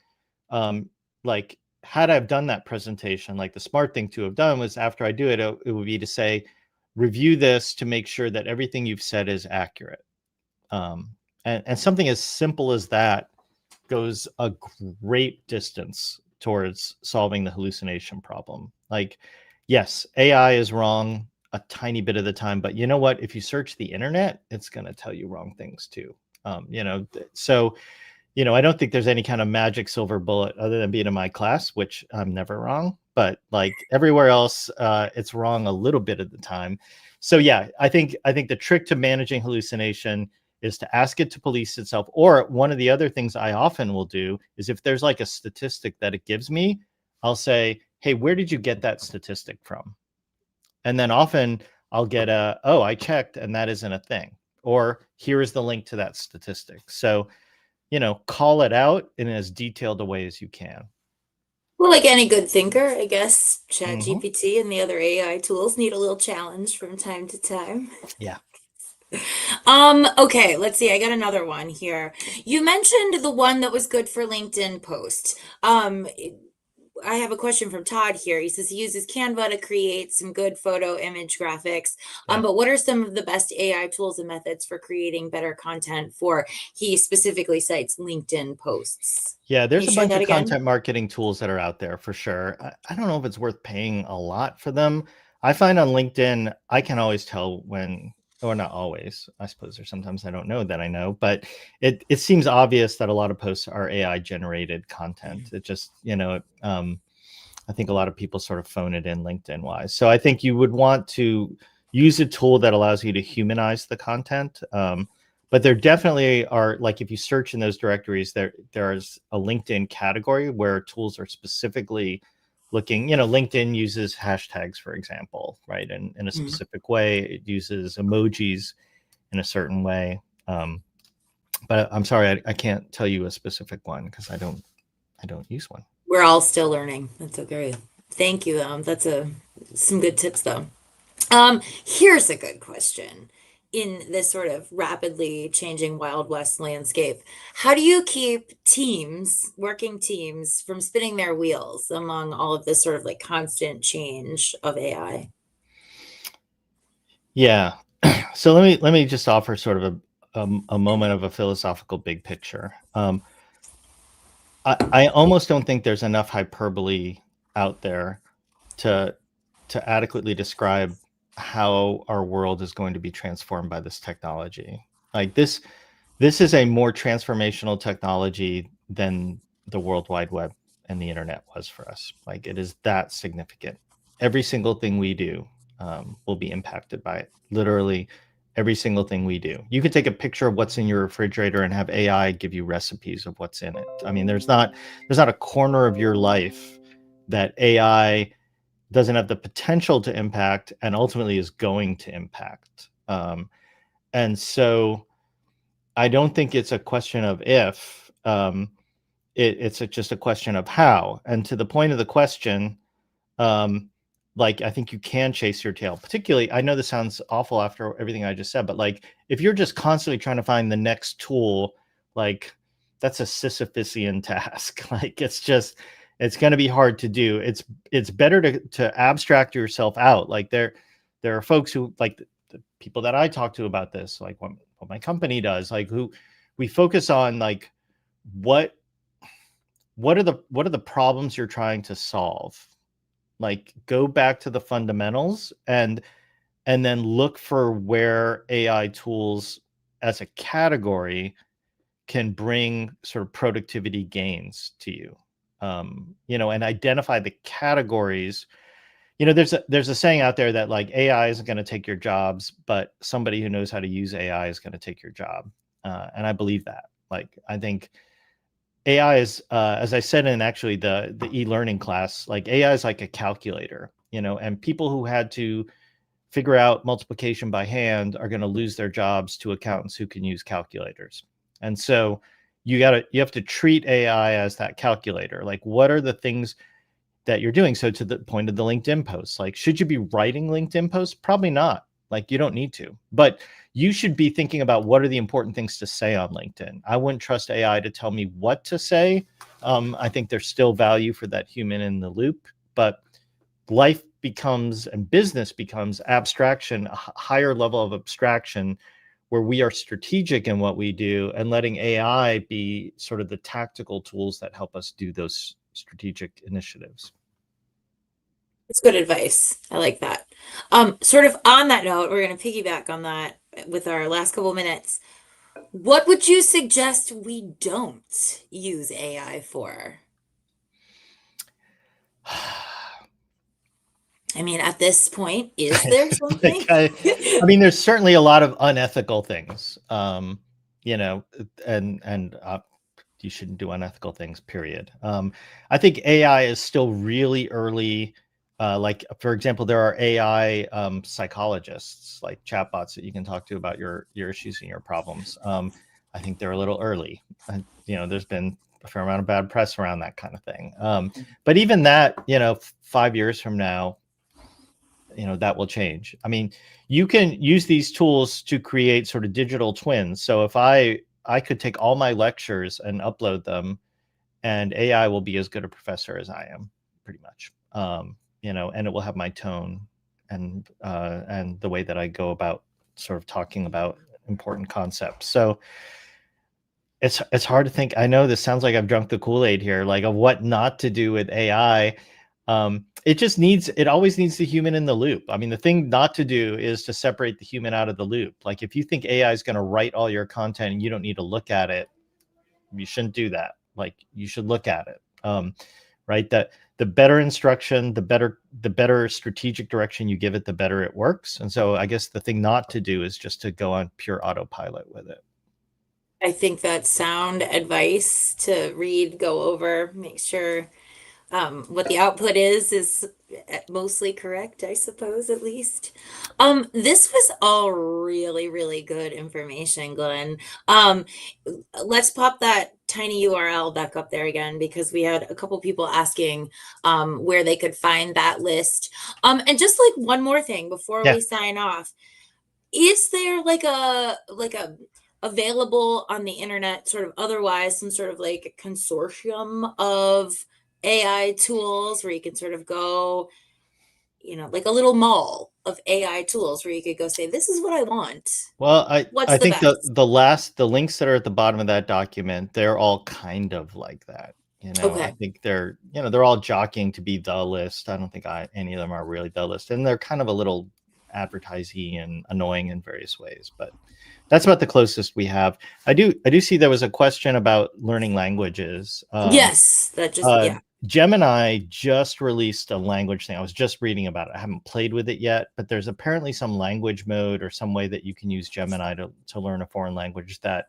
like had I have done that presentation, like the smart thing to have done was after I do it, it would be to say, review this to make sure that everything you've said is accurate. And something as simple as that goes a great distance towards solving the hallucination problem. Like, yes, AI is wrong a tiny bit of the time, but you know what? If you search the internet, it's going to tell you wrong things too. So, I don't think there's any kind of magic silver bullet other than being in my class, which I'm never wrong, but like everywhere else, it's wrong a little bit of the time. So yeah, I think the trick to managing hallucination is to ask it to police itself. Or one of the other things I often will do is if there's like a statistic that it gives me, I'll say, hey, where did you get that statistic from? And then often I'll get I checked and that isn't a thing. Or here is the link to that statistic. So, call it out in as detailed a way as you can. Well, like any good thinker, I guess ChatGPT and the other AI tools need a little challenge from time to time. Yeah. Okay, let's see. I got another one here. You mentioned the one that was good for LinkedIn post. I have a question from Todd here. He says he uses Canva to create some good photo image graphics. Yeah. But what are some of the best AI tools and methods for creating better content for, he specifically cites LinkedIn posts? Yeah, Can there's you a share bunch that of again? content marketing tools that are out there for sure. I don't know if it's worth paying a lot for them. I find on LinkedIn, I can always tell when, or not always, I suppose there's sometimes I don't know that I know, but it seems obvious that a lot of posts are AI generated content. It just, I think a lot of people sort of phone it in LinkedIn wise. So I think you would want to use a tool that allows you to humanize the content. But there definitely are, like if you search in those directories, there's a LinkedIn category where tools are specifically looking, LinkedIn uses hashtags, for example, right? And in a specific way, it uses emojis in a certain way. But I'm sorry, I can't tell you a specific one because I don't use one. We're all still learning. That's okay. Thank you. That's some good tips though. Here's a good question. In this sort of rapidly changing Wild West landscape, how do you keep working teams, from spinning their wheels among all of this sort of like constant change of AI? Yeah. So let me just offer sort of a moment of a philosophical big picture. I almost don't think there's enough hyperbole out there to adequately describe how our world is going to be transformed by this technology. Like this is a more transformational technology than the World Wide Web and the internet was for us. Like it is that significant. Every single thing we do will be impacted by it. Literally every single thing we do. You could take a picture of what's in your refrigerator and have AI give you recipes of what's in it. I mean, there's not a corner of your life that AI doesn't have the potential to impact and ultimately is going to impact. And so I don't think it's a question of if, it's just a question of how. And to the point of the question, like I think you can chase your tail. Particularly, I know this sounds awful after everything I just said, but like if you're just constantly trying to find the next tool, like that's a Sisyphusian task. Like it's going to be hard to do. It's better to abstract yourself out. Like there are folks who, like the people that I talk to about this, like what my company does, like who we focus on, like what are the problems you're trying to solve? Like go back to the fundamentals and then look for where AI tools as a category can bring sort of productivity gains to you. And identify the categories. There's a saying out there that like AI isn't going to take your jobs, but somebody who knows how to use AI is going to take your job. And I believe that. Like I think AI is, as I said in actually the e-learning class, like AI is like a calculator, and people who had to figure out multiplication by hand are going to lose their jobs to accountants who can use calculators. And so you have to treat AI as that calculator. Like what are the things that you're doing? So to the point of the LinkedIn posts, like should you be writing LinkedIn posts? Probably not. Like you don't need to, but you should be thinking about what are the important things to say on LinkedIn. I wouldn't trust AI to tell me what to say. I think there's still value for that human in the loop, but life becomes and business becomes abstraction, a higher level of abstraction where we are strategic in what we do and letting AI be sort of the tactical tools that help us do those strategic initiatives. It's good advice. I like that. Sort of on that note, we're going to piggyback on that with our last couple minutes. What would you suggest we don't use AI for? I mean, at this point, is there something? I mean, there's certainly a lot of unethical things, and you shouldn't do unethical things, period. I think AI is still really early. Like, for example, there are AI psychologists, like chatbots that you can talk to about your issues and your problems. I think they're a little early. There's been a fair amount of bad press around that kind of thing. But even that, 5 years from now, that will change. I mean, you can use these tools to create sort of digital twins. So if I could take all my lectures and upload them, and AI will be as good a professor as I am, pretty much. And it will have my tone and the way that I go about sort of talking about important concepts. So it's hard to think. I know this sounds like I've drunk the Kool-Aid here, like of what not to do with AI. It always needs the human in the loop. I mean, the thing not to do is to separate the human out of the loop. Like if you think AI is going to write all your content and you don't need to look at it, you shouldn't do that. Like you should look at it. Right? That the better instruction, the better strategic direction you give it, the better it works. And so I guess the thing not to do is just to go on pure autopilot with it. I think that's sound advice to read, go over, make sure what the output is mostly correct, I suppose, at least. This was all really, really good information, Glenn. Let's pop that tiny URL back up there again, because we had a couple people asking where they could find that list. And just like one more thing before we sign off, is there like a available on the internet sort of otherwise some sort of like consortium of AI tools where you can sort of go, like a little mall of AI tools where you could go say, this is what I want? Well, What's I the think best? the links that are at the bottom of that document, they're all kind of like that. I Okay. think they're all jockeying to be the list. I don't think any of them are really the list, and they're kind of a little advertising and annoying in various ways, but that's about the closest we have. I do see there was a question about learning languages. Yes, that just yeah. Gemini just released a language thing. I was just reading about it. I haven't played with it yet, but there's apparently some language mode or some way that you can use Gemini to learn a foreign language that,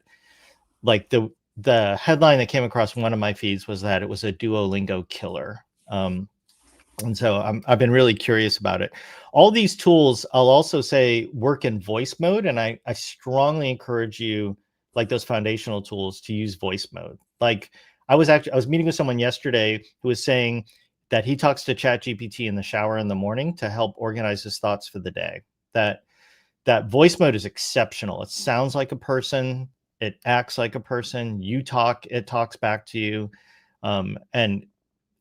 like the headline that came across one of my feeds was that it was a Duolingo killer. And so I've been really curious about it. All these tools, I'll also say, work in voice mode. And I strongly encourage you, like those foundational tools, to use voice mode. Like I was meeting with someone yesterday who was saying that he talks to ChatGPT in the shower in the morning to help organize his thoughts for the day. That voice mode is exceptional. It sounds like a person. It acts like a person. You talk, it talks back to you. And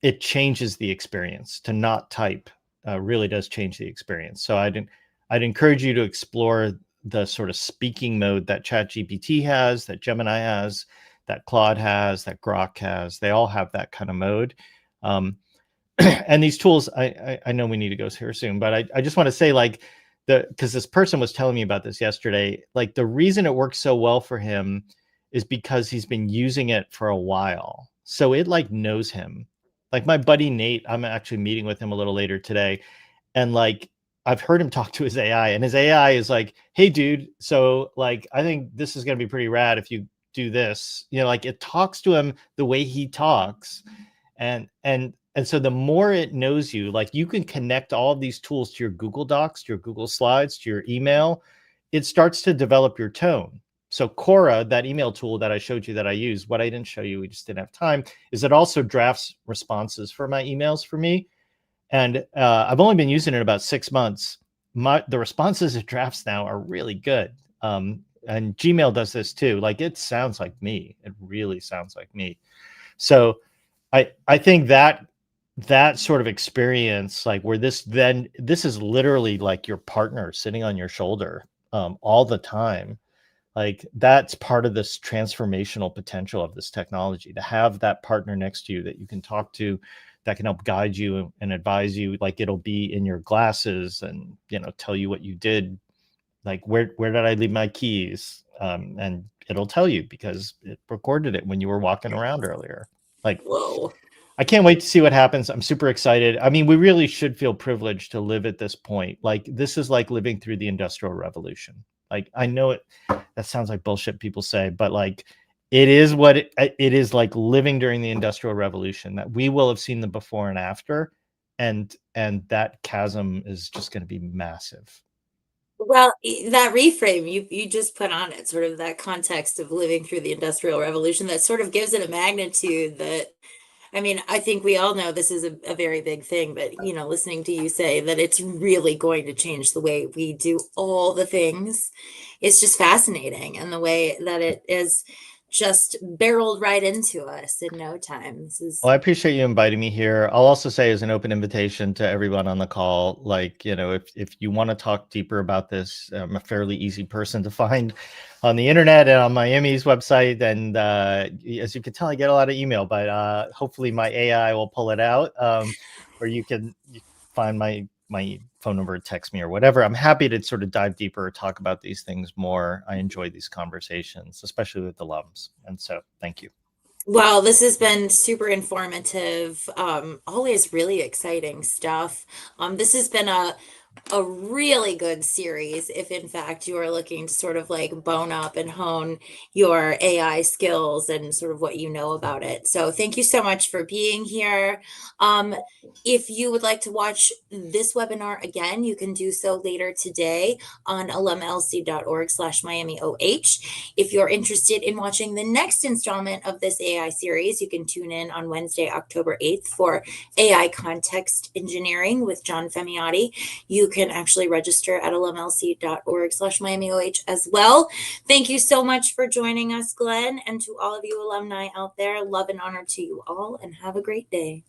it changes the experience. To not type really does change the experience. So I'd encourage you to explore the sort of speaking mode that ChatGPT has, that Gemini has, that Claude has, that Grok has. They all have that kind of mode. And these tools, I know we need to go here soon, but I just want to say, like, because this person was telling me about this yesterday, like the reason it works so well for him is because he's been using it for a while. So it like knows him. Like my buddy Nate, I'm actually meeting with him a little later today. And like, I've heard him talk to his AI, and his AI is like, hey dude, so like, I think this is going to be pretty rad if you do this, like it talks to him the way he talks. And so the more it knows you, like you can connect all of these tools to your Google Docs, to your Google Slides, to your email, it starts to develop your tone. So Cora, that email tool that I showed you that I use, what I didn't show you, we just didn't have time, is it also drafts responses for my emails for me. And I've only been using it about 6 months. The responses it drafts now are really good. And Gmail does this too. Like it sounds like me. It really sounds like me. So I think that sort of experience, like where this is literally like your partner sitting on your shoulder all the time. Like that's part of this transformational potential of this technology, to have that partner next to you that you can talk to, that can help guide you and advise you. Like it'll be in your glasses and, tell you what you did. Like, where did I leave my keys? And it'll tell you because it recorded it when you were walking around earlier. Like, whoa. I can't wait to see what happens. I'm super excited. I mean, we really should feel privileged to live at this point. Like this is like living through the Industrial Revolution. Like, I know that sounds like bullshit people say, but like, it is what it is, like living during the Industrial Revolution, that we will have seen the before and after. And that chasm is just going to be massive. Well, that reframe you just put on it, sort of that context of living through the Industrial Revolution, that sort of gives it a magnitude that, I mean, I think we all know this is a very big thing, but listening to you say that it's really going to change the way we do all the things, it's just fascinating. And the way that it is, just barreled right into us in no time. This is Well, I appreciate you inviting me here. I'll also say as an open invitation to everyone on the call, like, if you want to talk deeper about this, I'm a fairly easy person to find on the internet and on Miami's website. And as you can tell, I get a lot of email, but hopefully my AI will pull it out, or you find my phone number, text me or whatever. I'm happy to sort of dive deeper or talk about these things more. I enjoy these conversations, especially with alums. And so thank you. Wow, this has been super informative. Always really exciting stuff. This has been a really good series if in fact you are looking to sort of like bone up and hone your AI skills and sort of what you know about it. So thank you so much for being here. If you would like to watch this webinar again, you can do so later today on alumlc.org/MiamiOH. If you're interested in watching the next installment of this AI series, you can tune in on Wednesday, October 8th for AI Context Engineering with John Femiotti. You can actually register at alumlc.org/MiamiOH as well. Thank you so much for joining us, Glenn, and to all of you alumni out there, love and honor to you all, and have a great day.